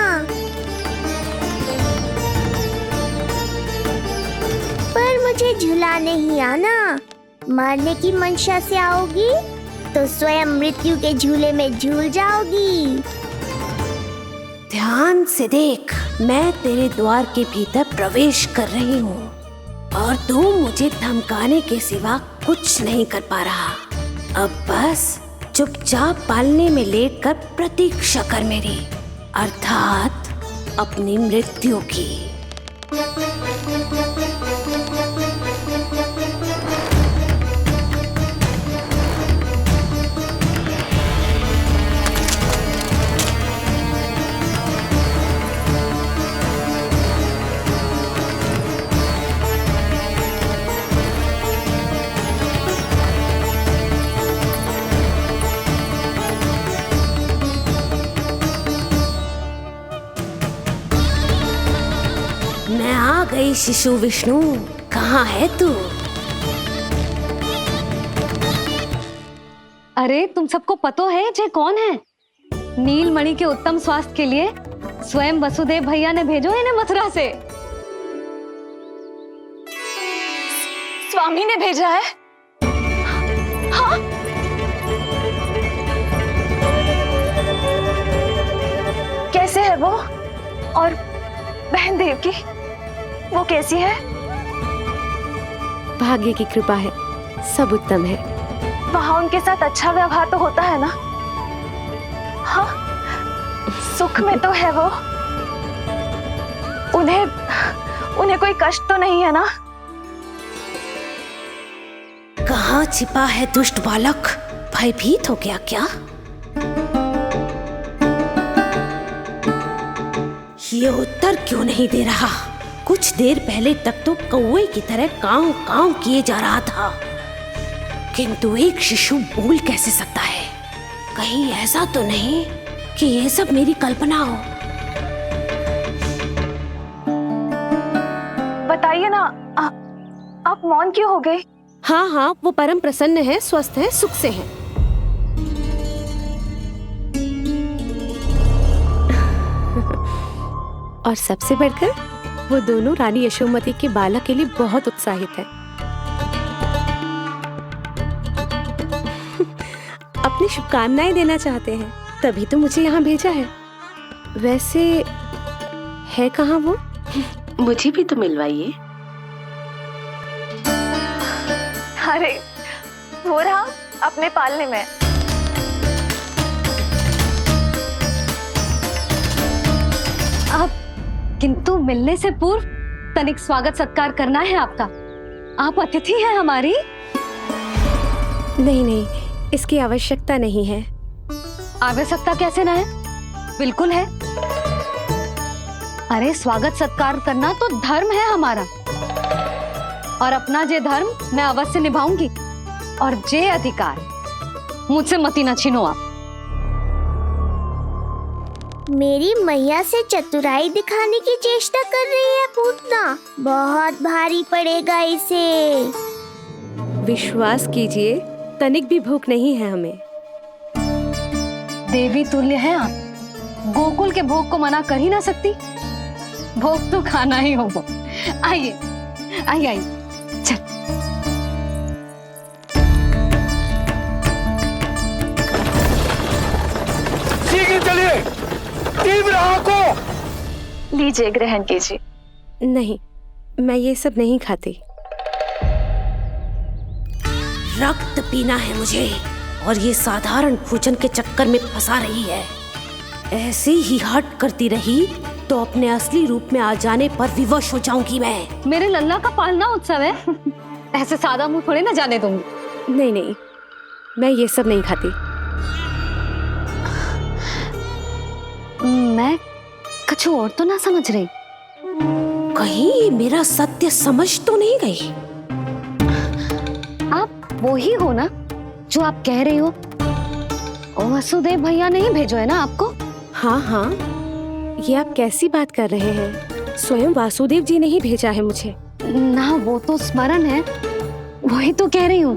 पर मुझे झूला नहीं आना। मारने की मंशा से आओगी तो स्वयं मृत्यु के झूले में झूल जाओगी। ध्यान से देख, मैं तेरे द्वार के भीतर प्रवेश कर रही हूँ और तू मुझे धमकाने के सिवा कुछ नहीं कर पा रहा। अब बस चुपचाप पालने में लेटकर प्रतीक्षा कर मेरी, अर्थात अपनी मृत्यु की। मैं आ गई शिशु विष्णु, कहाँ है तू? अरे तुम सबको पतो है ये कौन है? नीलमणि के उत्तम स्वास्थ्य के लिए स्वयं वसुदेव भैया ने भेजो इन्हें मथुरा से। स्वामी ने भेजा है? हाँ? कैसे है वो? और बहन देवकी, वो कैसी है? भाग्य की कृपा है, सब उत्तम है। वहाँ उनके साथ अच्छा व्यवहार तो होता है ना? हाँ, सुख में तो है वो। उन्हें कोई कष्ट तो नहीं है ना? कहाँ छिपा है दुष्ट बालक? भयभीत हो गया क्या? ये उत्तर क्यों नहीं दे रहा? कुछ देर पहले तक तो कौवे की तरह कांव कांव किए जा रहा था, किंतु एक शिशु बोल कैसे सकता है? कहीं ऐसा तो नहीं कि ये सब मेरी कल्पना हो? बताइए ना, आप मौन क्यों हो गए? हाँ हाँ, वो परम प्रसन्न है, स्वस्थ है, सुख से है। और सबसे बढ़कर वो दोनों रानी यशोमती के बालक के लिए बहुत उत्साहित है। अपनी शुभकामनाएं देना चाहते हैं, तभी तो मुझे यहाँ भेजा है। वैसे है कहाँ वो? मुझे भी तो मिलवाइए। अरे वो रहा अपने पालने में। आप किंतु मिलने से पूर्व तनिक स्वागत सत्कार करना है आपका। आप अतिथि हैं हमारी। नहीं नहीं, इसकी आवश्यकता नहीं है। आवश्यकता कैसे ना है? बिल्कुल है। अरे स्वागत सत्कार करना तो धर्म है हमारा, और अपना जे धर्म मैं अवश्य निभाऊंगी, और जे अधिकार मुझसे मती न छीनो आप। मेरी मैया से चतुराई दिखाने की चेष्टा कर रही है पूतना। बहुत भारी पड़ेगा इसे। विश्वास कीजिए, तनिक भी भूख नहीं है हमें। देवी तुल्य हैं आप, गोकुल के भोग को मना कर ही ना सकती। भोग तो खाना ही होगा। आइए आइए आइए, चल। शीघ्र चलिए, तीव्र आंखों। लीजिए, ग्रहण कीजिए। नहीं, मैं ये सब नहीं खाती। रक्त पीना है मुझे, और ये साधारण भोजन के चक्कर में फंसा रही है। ऐसे ही हट करती रही तो अपने असली रूप में आ जाने पर विवश हो जाऊंगी मैं। मेरे लल्ला का पालना उत्सव है, ऐसे सादा मुंह थोड़े ना जाने दूंगी। नहीं नहीं, मैं ये सब नहीं खाती। मैं कुछ और तो ना समझ रही। कहीं मेरा सत्य समझ तो नहीं गई? आप वो ही हो ना जो आप कह रही हो वसुदेव भैया ने ही भेजो है ना आपको? हाँ हाँ, ये आप कैसी बात कर रहे हैं? स्वयं वासुदेव जी ने ही भेजा है मुझे। ना वो तो स्मरण है, वही तो कह रही हूँ।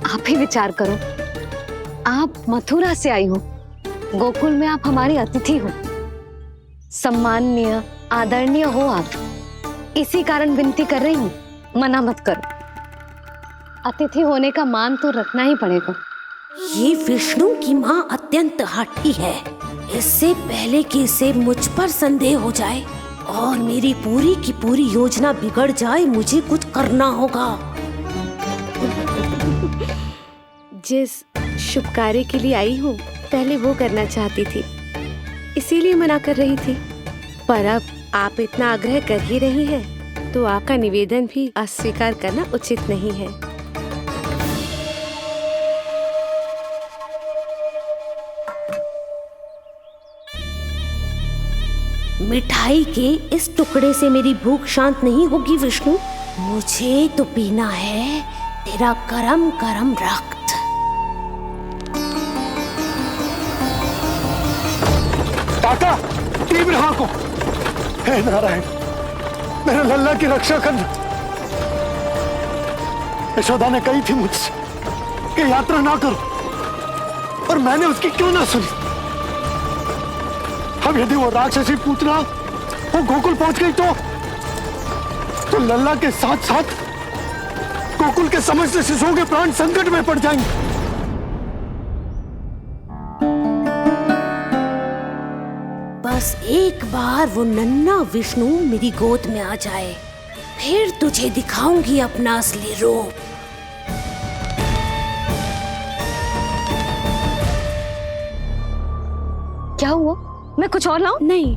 आप ही विचार करो, आप मथुरा से आई हो, गोकुल में आप हमारी अतिथि हो, सम्माननीय आदरणीय हो आप। इसी कारण विनती कर रही हूँ, मना मत करो। अतिथि होने का मान तो रखना ही पड़ेगा। ये विष्णु की माँ अत्यंत हठी है। इससे पहले कि इसे मुझ पर संदेह हो जाए और मेरी पूरी की पूरी योजना बिगड़ जाए, मुझे कुछ करना होगा। जिस शुभ कार्य के लिए आई हूँ, पहले वो करना चाहती थी, इसीलिए मना कर रही थी। पर अब आप इतना आग्रह कर ही रही हैं, तो आपका निवेदन भी अस्वीकार करना उचित नहीं है। मिठाई के इस टुकड़े से मेरी भूख शांत नहीं होगी विष्णु। मुझे तो पीना है तेरा गरम गरम रक्त। काका, तीव्र हाँ को, हे नारायण, मेरे लल्ला की रक्षा करना। यशोदा ने कही थी मुझसे कि यात्रा ना करो, और मैंने उसकी क्यों ना सुनी। अब यदि वो राक्षसी पूतना वो गोकुल पहुंच गई तो लल्ला के साथ साथ गोकुल के समस्त शिशुओं के प्राण संकट में पड़ जाएंगे। बस एक बार वो नन्हा विष्णु मेरी गोद में आ जाए, फिर तुझे दिखाऊंगी अपना असली रूप। क्या हुआ? मैं कुछ और लाऊं? नहीं,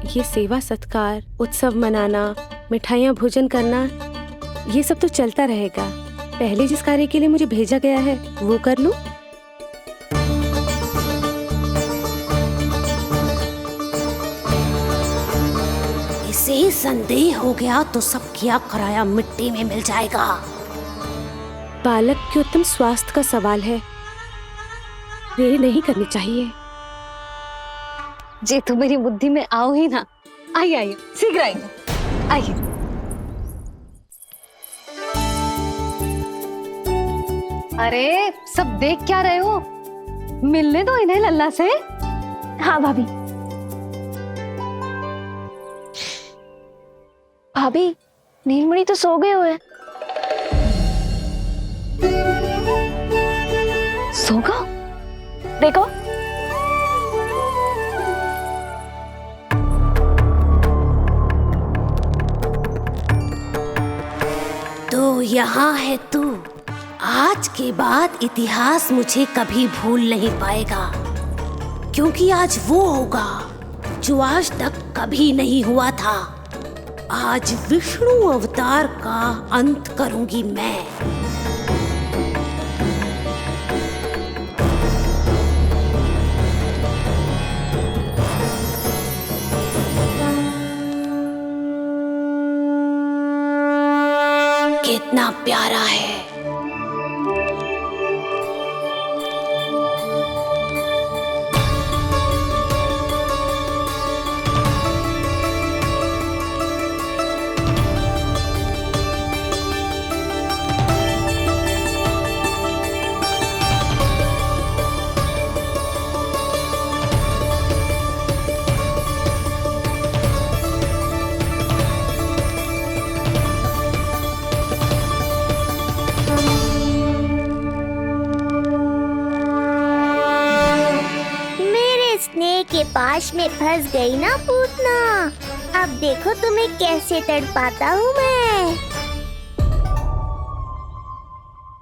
ये सेवा सत्कार, उत्सव मनाना, मिठाइयाँ भोजन करना, ये सब तो चलता रहेगा। पहले जिस कार्य के लिए मुझे भेजा गया है वो कर लूं। इसे संदेह हो गया तो सब किया कराया मिट्टी में मिल जाएगा। बालक के उत्तम स्वास्थ्य का सवाल है, देरी नहीं करनी चाहिए। जे तो मेरी बुद्धि में आओ ही ना। आइए आइए, शीघ्र आइए, आइए। अरे सब देख क्या रहे हो? मिलने दो इन्हें लल्ला से। हाँ भाभी। भाभी, नीलमणि तो सो गए हुए। सो गो? देखो। तो यहाँ है तू। आज के बाद इतिहास मुझे कभी भूल नहीं पाएगा, क्योंकि आज वो होगा जो आज तक कभी नहीं हुआ था। आज विष्णु अवतार का अंत करूंगी मैं। कितना प्यारा है। के पास में फंस गई ना पूतना। अब देखो तुम्हें कैसे तड़पाता हूँ मैं।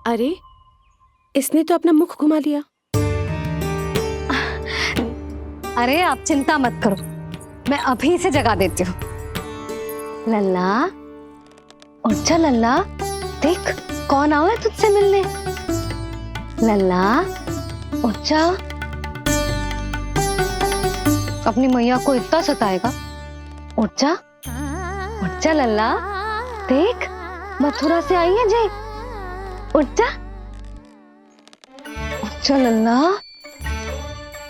अरे, इसने तो अपना मुख घुमा लिया। अरे आप चिंता मत करो, मैं अभी से जगा देती हूँ। लल्ला, उठ जा लल्ला, देख कौन आया है तुझसे मिलने। लल्ला, उठ जा। अपनी मैया को इतना सताएगा? उठ जा, उठ जा लल्ला, देख मथुरा से आई है जय। उठ जा, उठ चल लल्ला,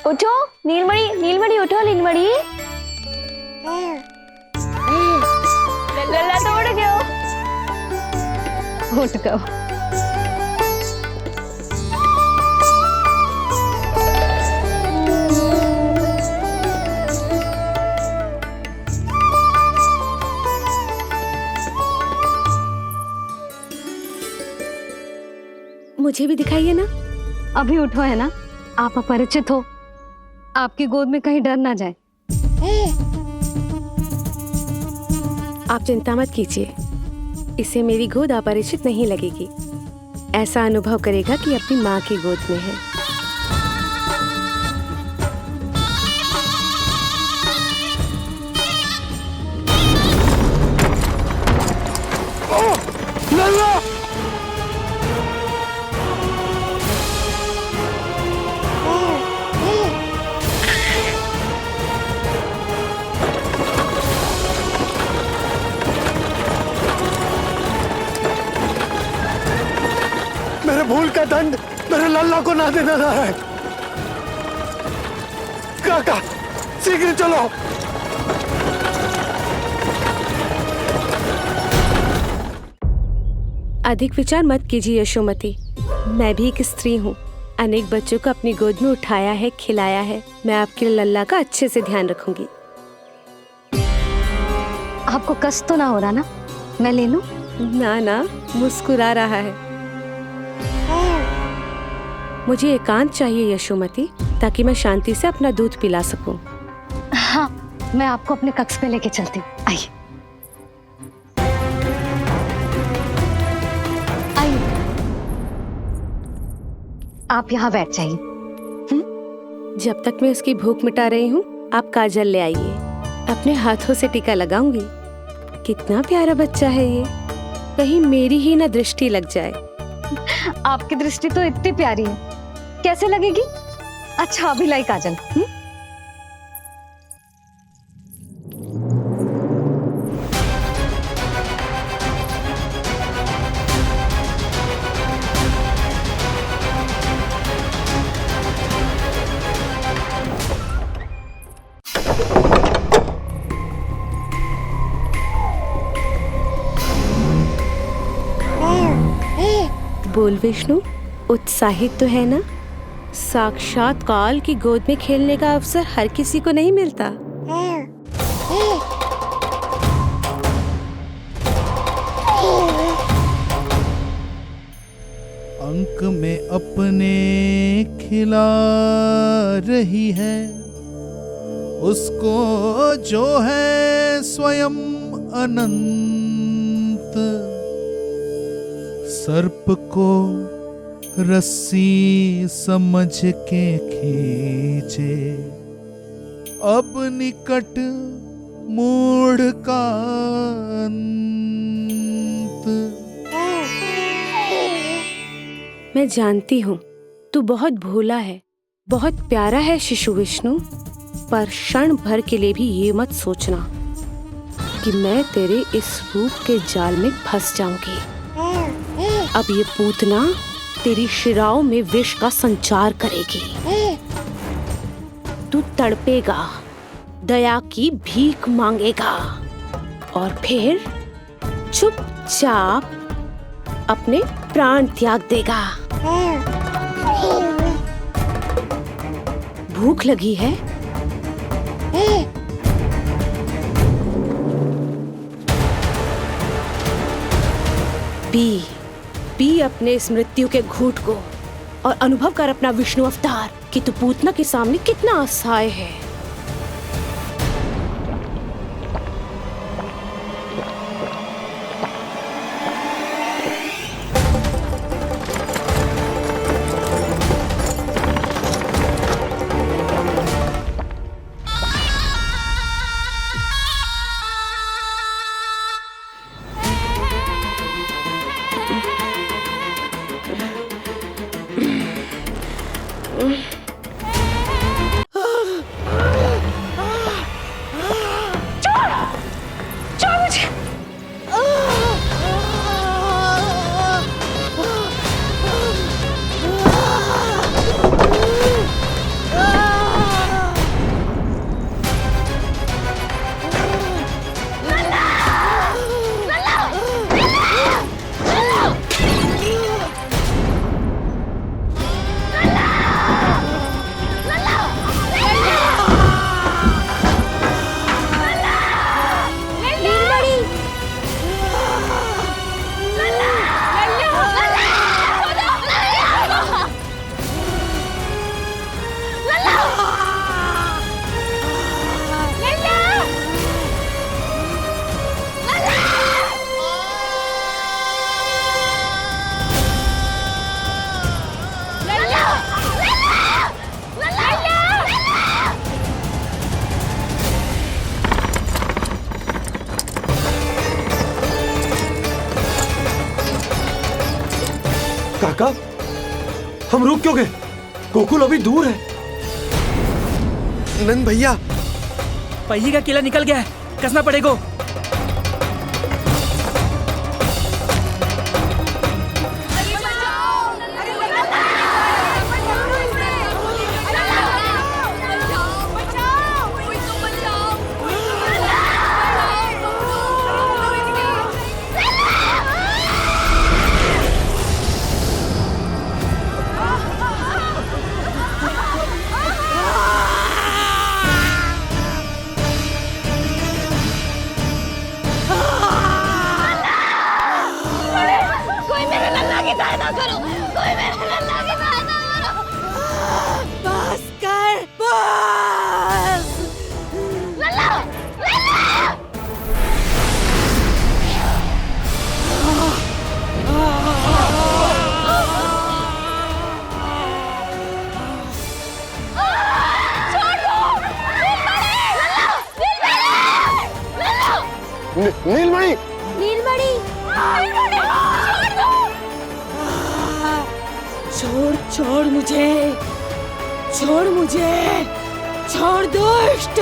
उठो नीलमणि, नीलमणि उठो नीलमणि। लल्ला तो उठ गयो। उठ गयो। मुझे भी दिखाइए ना। अभी उठो है ना, आप अपरिचित हो, आपकी गोद में कहीं डर ना जाए। आप चिंता मत कीजिए, इसे मेरी गोद अपरिचित नहीं लगेगी। ऐसा अनुभव करेगा कि अपनी माँ की गोद में है। मेरे भूल का दंड मेरे लल्ला को ना देना है। काका शीघ्र चलो। अधिक विचार मत कीजिए यशोमती, मैं भी एक स्त्री हूँ। अनेक बच्चों को अपनी गोद में उठाया है, खिलाया है। मैं आपके लल्ला का अच्छे से ध्यान रखूंगी। आपको कष्ट तो ना हो रहा ना? मैं ले लूं? ना ना, मुस्कुरा रहा है। मुझे एकांत चाहिए यशोमती, ताकि मैं शांति से अपना दूध पिला सकूं। हाँ, मैं आपको अपने कक्ष पे लेके चलती हूँ। आइए आइए, आप यहाँ बैठ जाइए। जब तक मैं उसकी भूख मिटा रही हूँ, आप काजल ले आइए। अपने हाथों से टीका लगाऊंगी। कितना प्यारा बच्चा है ये, कहीं मेरी ही ना दृष्टि लग जाए। आपकी दृष्टि तो इतनी प्यारी है, कैसे लगेगी? अच्छा अभी लाई काजल। बोल विष्णु, उत्साहित तो है ना? साक्षात काल की गोद में खेलने का अवसर हर किसी को नहीं मिलता। अंक में अपने खिला रही है, उसको जो है स्वयं अनंत। सर्प को रस्सी समझ के खींचे, अब निकट मूढ़ का अंत। मैं जानती हूँ तू बहुत भोला है, बहुत प्यारा है शिशु विष्णु, पर क्षण भर के लिए भी ये मत सोचना कि मैं तेरे इस रूप के जाल में फंस जाऊंगी। अब ये पूतना तेरी शिराओं में विष का संचार करेगी। तू तड़पेगा, दया की भीख मांगेगा और फिर चुपचाप अपने प्राण त्याग देगा। भूख लगी है? पी अपने इस मृत्यु के घूंट को और अनुभव कर अपना विष्णु अवतार कि तू पूतना के सामने कितना असहाय है। काका, हम रुक क्यों गए? गोकुल अभी दूर है। नंद भैया, पहिए का किला निकल गया है, कसना पड़ेगा। नीलमणि, नीलमणि, छोड़ छोड़ मुझे, छोड़ मुझे, छोड़ दुष्ट।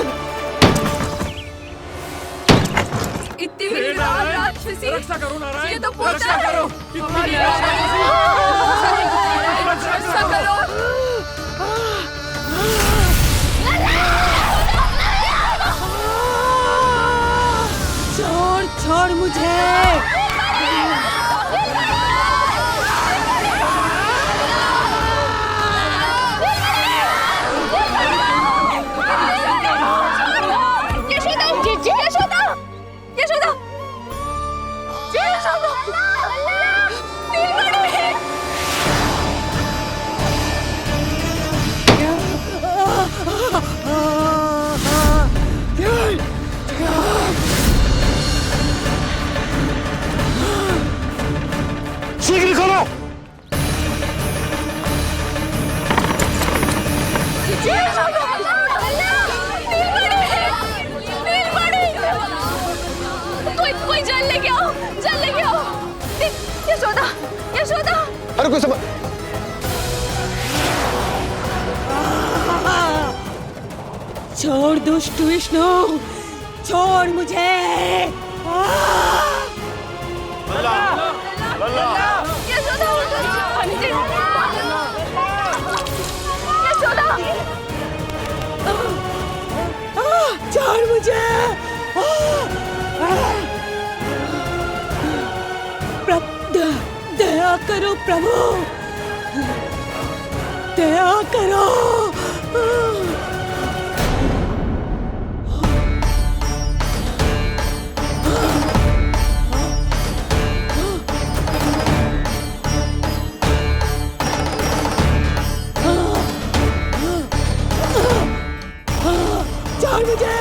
इतनी बड़ी राक्षसी, रक्षा करो नारायण, ये तो पोता रक्षा है। करो, हमारी रक्षा करो। छोड़ छोड़ मुझे। शीघ्र करो। कोई जल लेके आओ, जल लेके आओ। यशोदा, यशोदा। अरे कोई सब छोड़ दुष्ट विष्णु, छोड़ मुझे। यशोदा, यशोदा। छोड़ मुझे। दया करो प्रभु, दया करो। छोड़ मुझे।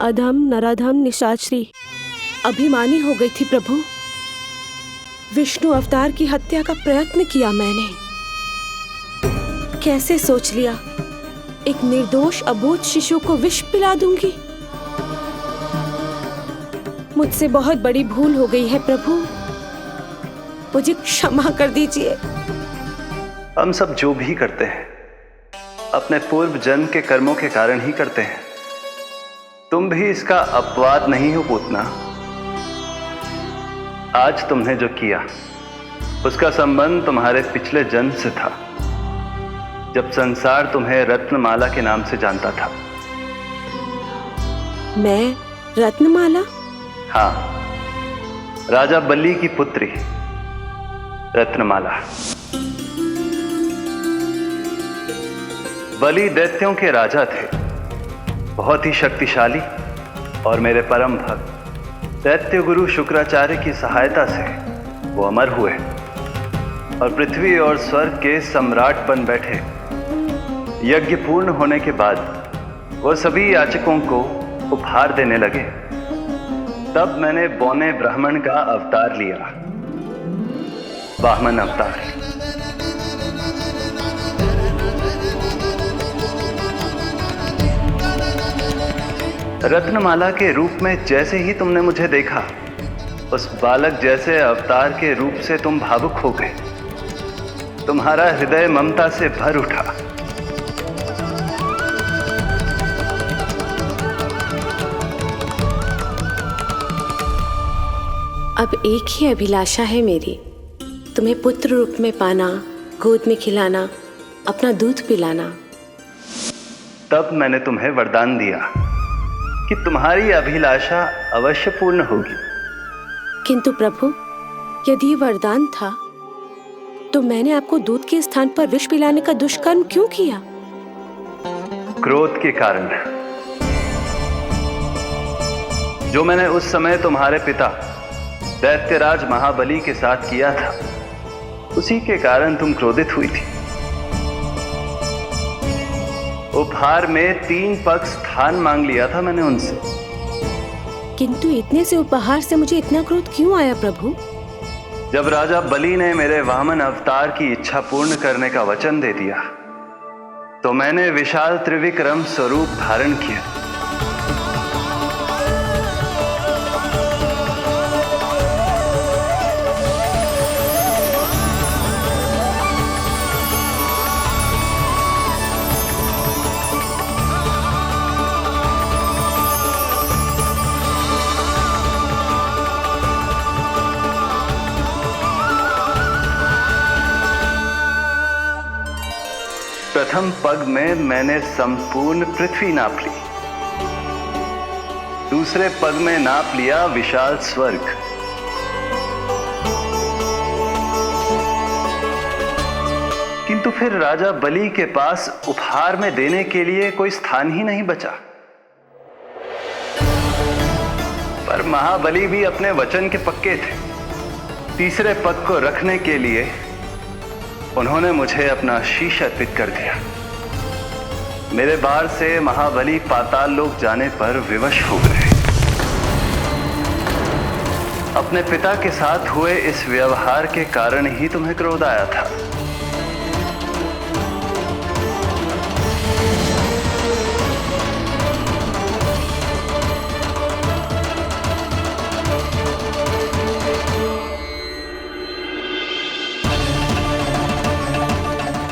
अधम नराधम निशाचरी अभिमानी हो गई थी प्रभु। विष्णु अवतार की हत्या का प्रयत्न किया मैंने, कैसे सोच लिया एक निर्दोष अबोध शिशु को विष पिला दूंगी? मुझसे बहुत बड़ी भूल हो गई है प्रभु, मुझे क्षमा कर दीजिए। हम सब जो भी करते हैं अपने पूर्व जन्म के कर्मों के कारण ही करते हैं। तुम भी इसका अपवाद नहीं हो पूतना। आज तुमने जो किया उसका संबंध तुम्हारे पिछले जन्म से था, जब संसार तुम्हें रत्नमाला के नाम से जानता था। मैं रत्नमाला? हाँ, राजा बलि की पुत्री रत्नमाला। बलि दैत्यों के राजा थे, बहुत ही शक्तिशाली, और मेरे परम भक्त दैत्य गुरु शुक्राचार्य की सहायता से वो अमर हुए और पृथ्वी और स्वर्ग के सम्राट बन बैठे। यज्ञ पूर्ण होने के बाद वो सभी याचकों को उपहार देने लगे। तब मैंने बौने ब्राह्मण का अवतार लिया, वामन अवतार। रत्नमाला के रूप में जैसे ही तुमने मुझे देखा, उस बालक जैसे अवतार के रूप से तुम भावुक हो गए। तुम्हारा हृदय ममता से भर उठा। अब एक ही अभिलाषा है मेरी, तुम्हें पुत्र रूप में पाना, गोद में खिलाना, अपना दूध पिलाना। तब मैंने तुम्हें वरदान दिया कि तुम्हारी अभिलाषा अवश्य पूर्ण होगी। किंतु प्रभु, यदि ये वरदान था तो मैंने आपको दूध के स्थान पर विष पिलाने का दुष्कर्म क्यों किया? क्रोध के कारण, जो मैंने उस समय तुम्हारे पिता दैत्यराज महाबली के साथ किया था, उसी के कारण तुम क्रोधित हुई थी। उपहार में 3 पग स्थान मांग लिया था मैंने उनसे। किंतु इतने से उपहार से मुझे इतना क्रोध क्यों आया प्रभु? जब राजा बलि ने मेरे वामन अवतार की इच्छा पूर्ण करने का वचन दे दिया, तो मैंने विशाल त्रिविक्रम स्वरूप धारण किया। प्रथम पग में मैंने संपूर्ण पृथ्वी नाप ली, दूसरे पग में नाप लिया विशाल स्वर्ग, किंतु फिर राजा बलि के पास उपहार में देने के लिए कोई स्थान ही नहीं बचा। पर महाबली भी अपने वचन के पक्के थे। तीसरे पग को रखने के लिए उन्होंने मुझे अपना शीश अर्पित कर दिया। मेरे बार से महाबली पाताल लोक जाने पर विवश हो गए। अपने पिता के साथ हुए इस व्यवहार के कारण ही तुम्हें क्रोध आया था।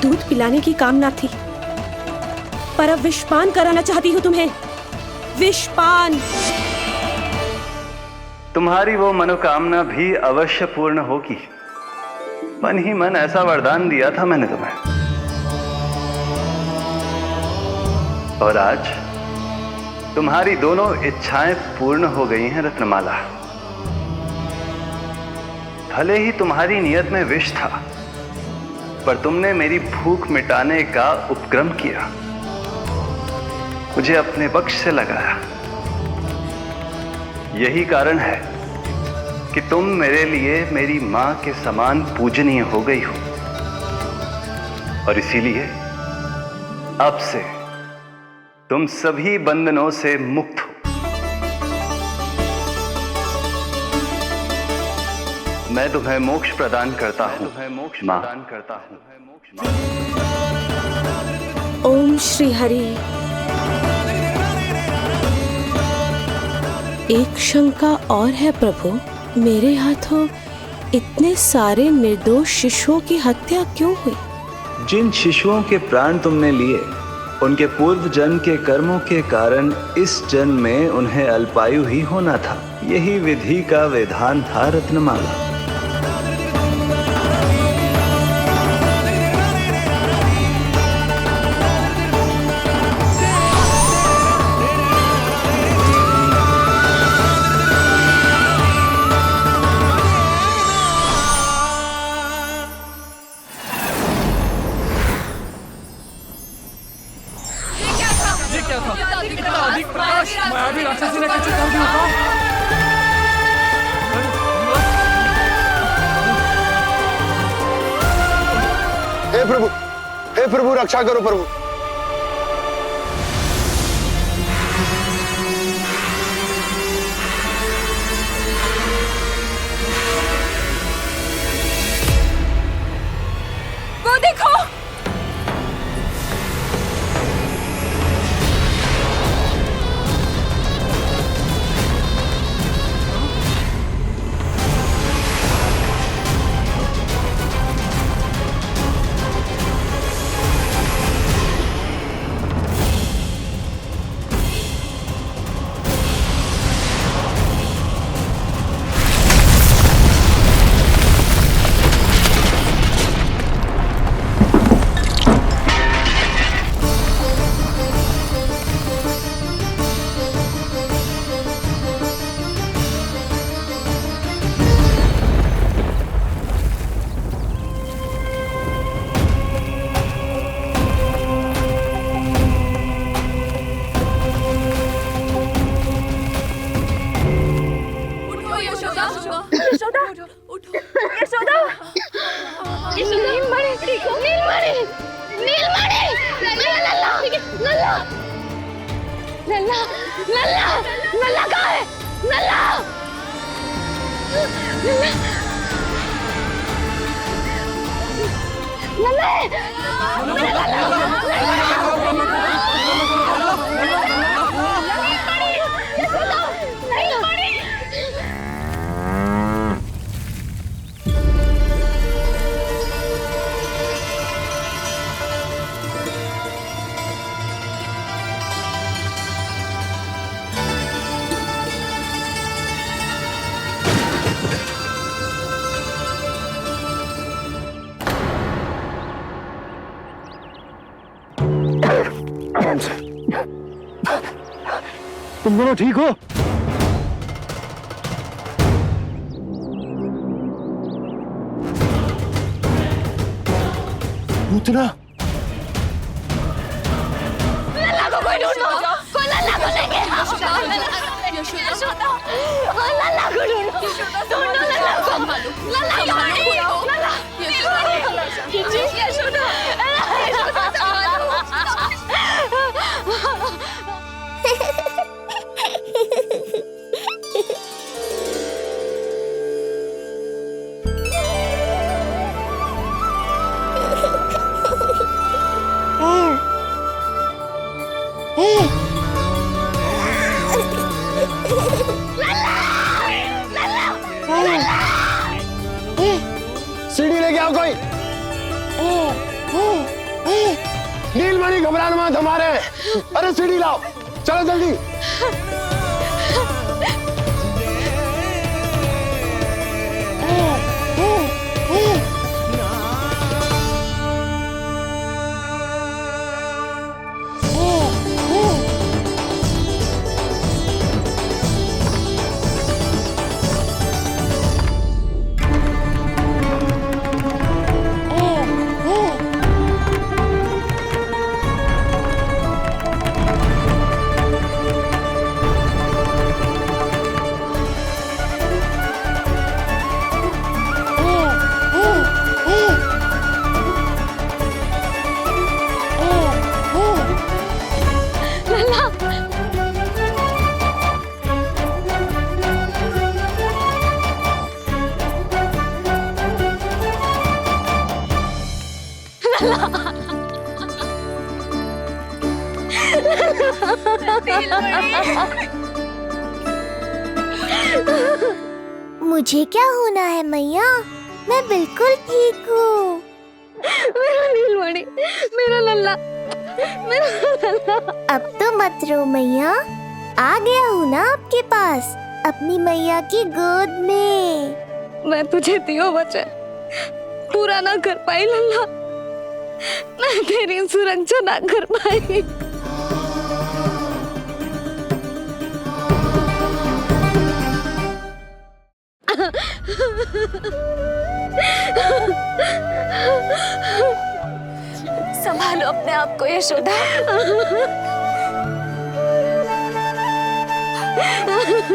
दूध पिलाने की कामना थी, पर अब विषपान कराना चाहती हूँ तुम्हें। विषपान। तुम्हारी वो मनोकामना भी अवश्य पूर्ण होगी। मन ही मन ऐसा वरदान दिया था मैंने तुम्हें। और आज तुम्हारी दोनों इच्छाएं पूर्ण हो गई हैं रत्नमाला। भले ही तुम्हारी नियत में विष था, पर तुमने मेरी भूख मिटाने का उपक्रम किया, मुझे अपने पक्ष से लगाया। यही कारण है कि तुम मेरे लिए मेरी मां के समान पूजनीय हो गई हो, और इसीलिए अब से तुम सभी बंधनों से मुक्त हो। मैं तुम्हें मोक्ष प्रदान करता हूं, मां। ओम श्री हरि। एक शंका और है प्रभु, मेरे हाथों इतने सारे निर्दोष शिशुओं की हत्या क्यों हुई? जिन शिशुओं के प्राण तुमने लिए, उनके पूर्व जन्म के कर्मों के कारण इस जन्म में उन्हें अल्पायु ही होना था। यही विधि का विधान था रत्नमाला। हे प्रभु रक्षा करो प्रभु। वो देखो, तुम दोनों ठीक हो? पूतना लल्ला को कोई ढूंढो, कोई लल्ला को लेके आओ। यशोदा, लल्ला को ढूंढो, ढूंढो लल्ला को। लल्ला कहाँ है? लल्ला, यशोदा, सीढ़ी लेके आओ कोई। नीलमणि घबराना मत, हमारे। अरे सीढ़ी लाओ, चलो जल्दी। मुझे क्या होना है मैया, मैं बिल्कुल ठीक हूँ। मेरा नीलमणि, मेरा लल्ला, मेरा लल्ला। अब तो मत रो मैया, आ गया हूँ ना आपके पास, अपनी मैया की गोद में। मैं तुझे दियो वचन पूरा ना कर पाई लल्ला, मैं तेरी सुरक्षा ना कर पाई। संभालो अपने आप को यशोदा।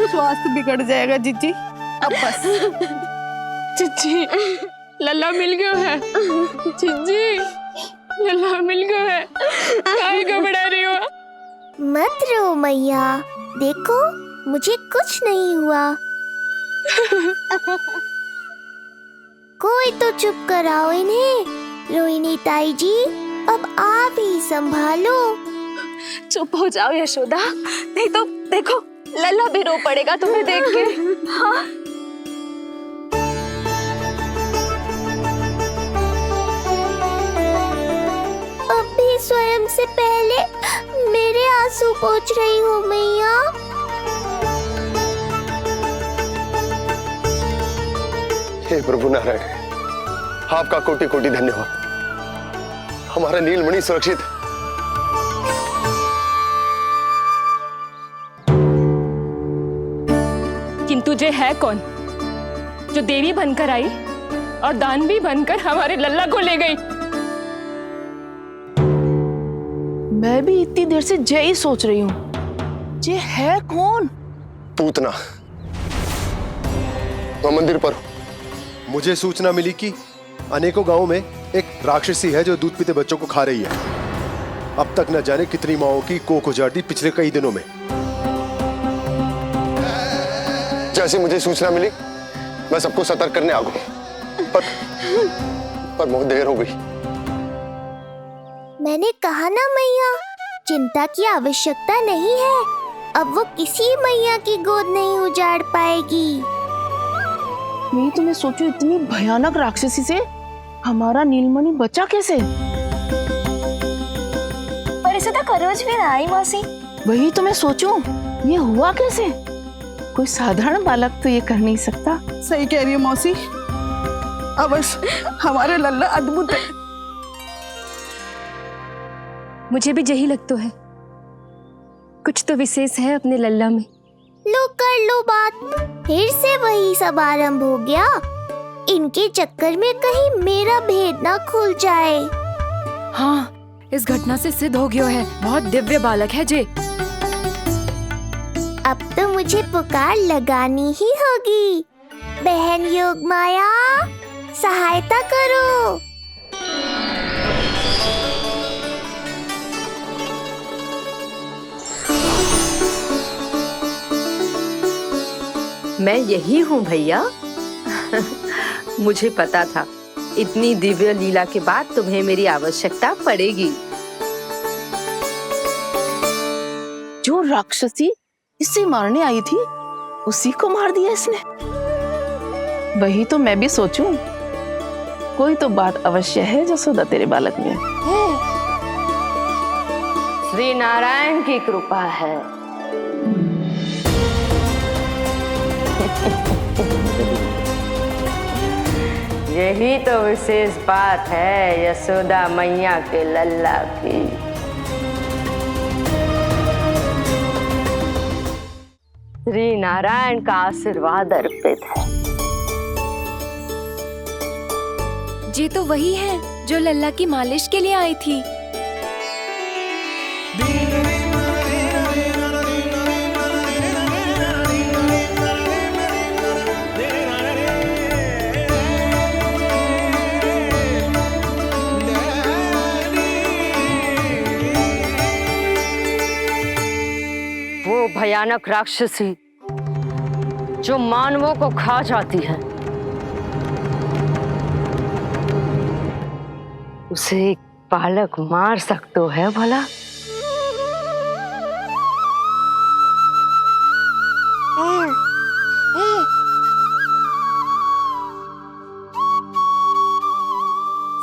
स्वास्थ्य बिगड़ जाएगा जीजी, अब बस। चिच्ची, लल्ला मिल गयो है। चिच्ची, लल्ला मिल गयो है। काहे घबरा रही हो? मत रो मैया, देखो मुझे कुछ नहीं हुआ। कोई तो चुप कराओ इन्हें। रोहिणी ताई जी, अब आप ही संभालो। चुप हो जाओ यशोदा, नहीं तो देखो लल्ला भी रो पड़ेगा तुम्हें देख के। हाँ? अब भी स्वयं से पहले मेरे आंसू पोंछ रही हो मैया। हे प्रभु नारायण, आपका कोटि कोटि धन्यवाद। हमारा नीलमणि सुरक्षित है। किंतु जे है कौन जो देवी बनकर आई और दानवी बनकर हमारे लल्ला को ले गई? मैं भी इतनी देर से जय ही सोच रही हूँ, जे है कौन? पूतना, वह मंदिर पर। मुझे सूचना मिली कि अनेकों गांवों में एक राक्षसी है जो दूध पीते बच्चों को खा रही है। अब तक न जाने कितनी माओं की कोख उजाड़ दी पिछले कई दिनों में। जैसे मुझे सूचना मिली मैं सबको सतर्क करने आ गया, पर बहुत देर हो गई। मैंने कहा ना मैया, चिंता की आवश्यकता नहीं है। अब वो किसी मैया की गोद नहीं उजाड़ पाएगी। मैं तो सोचूं इतनी भयानक राक्षसी से हमारा नीलमणि बचा कैसे? पर इसे तो करोज भी ना आई मौसी। वही तो मैं सोचूं, ये हुआ कैसे? कोई साधारण बालक तो ये कर नहीं सकता। सही कह रही है मौसी, अवश्य हमारे लल्ला अद्भुत है। मुझे भी यही लगता है, कुछ तो विशेष है अपने लल्ला में। लो कर लो बात, फिर से वही सब आरंभ हो गया। इनके चक्कर में कहीं मेरा भेद ना खुल जाए। हाँ, इस घटना से सिद्ध हो गया है, बहुत दिव्य बालक है जे। अब तो मुझे पुकार लगानी ही होगी। बहन योगमाया, सहायता करो। मैं यही हूँ भैया। मुझे पता था इतनी दिव्य लीला के बाद तुम्हें मेरी आवश्यकता पड़ेगी। जो राक्षसी इसे मारने आई थी उसी को मार दिया इसने। वही तो मैं भी सोचूं, कोई तो बात अवश्य है जसोदा तेरे बालक में। श्री नारायण की कृपा है। यही तो विशेष बात है यशोदा मैया के लल्ला की। श्री नारायण का आशीर्वाद अर्पित है। जी तो वही है जो लल्ला की मालिश के लिए आई थी। वो भयानक राक्षसी जो मानवों को खा जाती है, उसे एक बालक मार सकते है भला?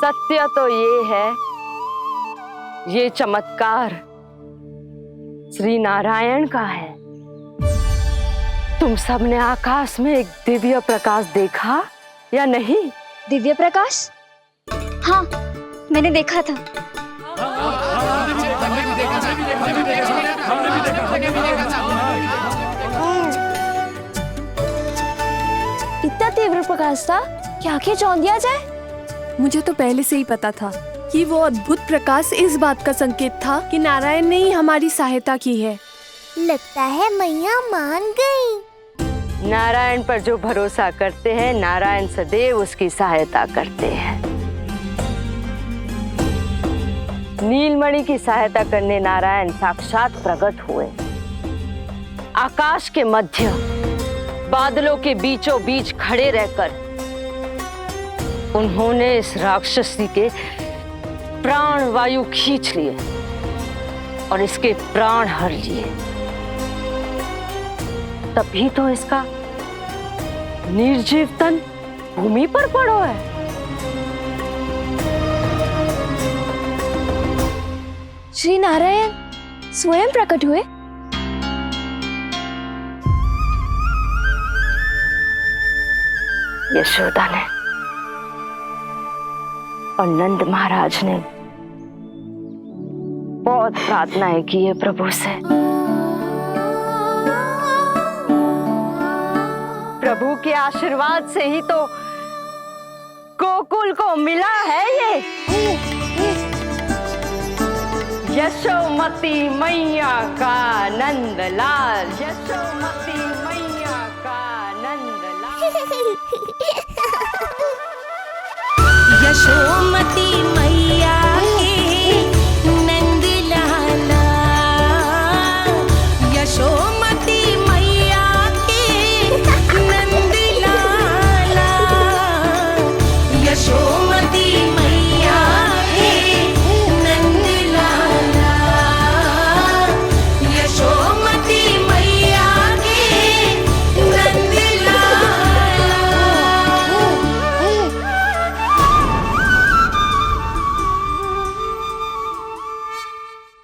सत्य तो ये है, ये चमत्कार श्री नारायण का है। तुम सब ने आकाश में एक दिव्य प्रकाश देखा या नहीं? दिव्य प्रकाश? हाँ, मैंने देखा था। इतना तीव्र प्रकाश था कि आंखें चौंध दिया जाए। मुझे तो पहले से ही पता था कि वो अद्भुत प्रकाश इस बात का संकेत था कि नारायण ने ही हमारी सहायता की है। लगता है मैया मान गई। नारायण पर जो भरोसा करते हैं, नारायण सदैव उसकी सहायता करते हैं। नीलमणि की सहायता करने नारायण साक्षात प्रकट हुए। आकाश के मध्य बादलों के बीचों बीच खड़े रहकर उन्होंने इस राक्षसी के प्राण वायु खींच लिए और इसके प्राण हर लिए। तभी तो इसका निर्जीव तन भूमि पर पड़ो है। श्री नारायण स्वयं प्रकट हुए। यशोदा ने और नंद महाराज ने बहुत प्रार्थनाएं की है प्रभु से। प्रभु के आशीर्वाद से ही तो गोकुल को मिला है ये। यशोमती मैया का नंदलाल, यशोमती मैया का नंदलाल। यशोमती मैया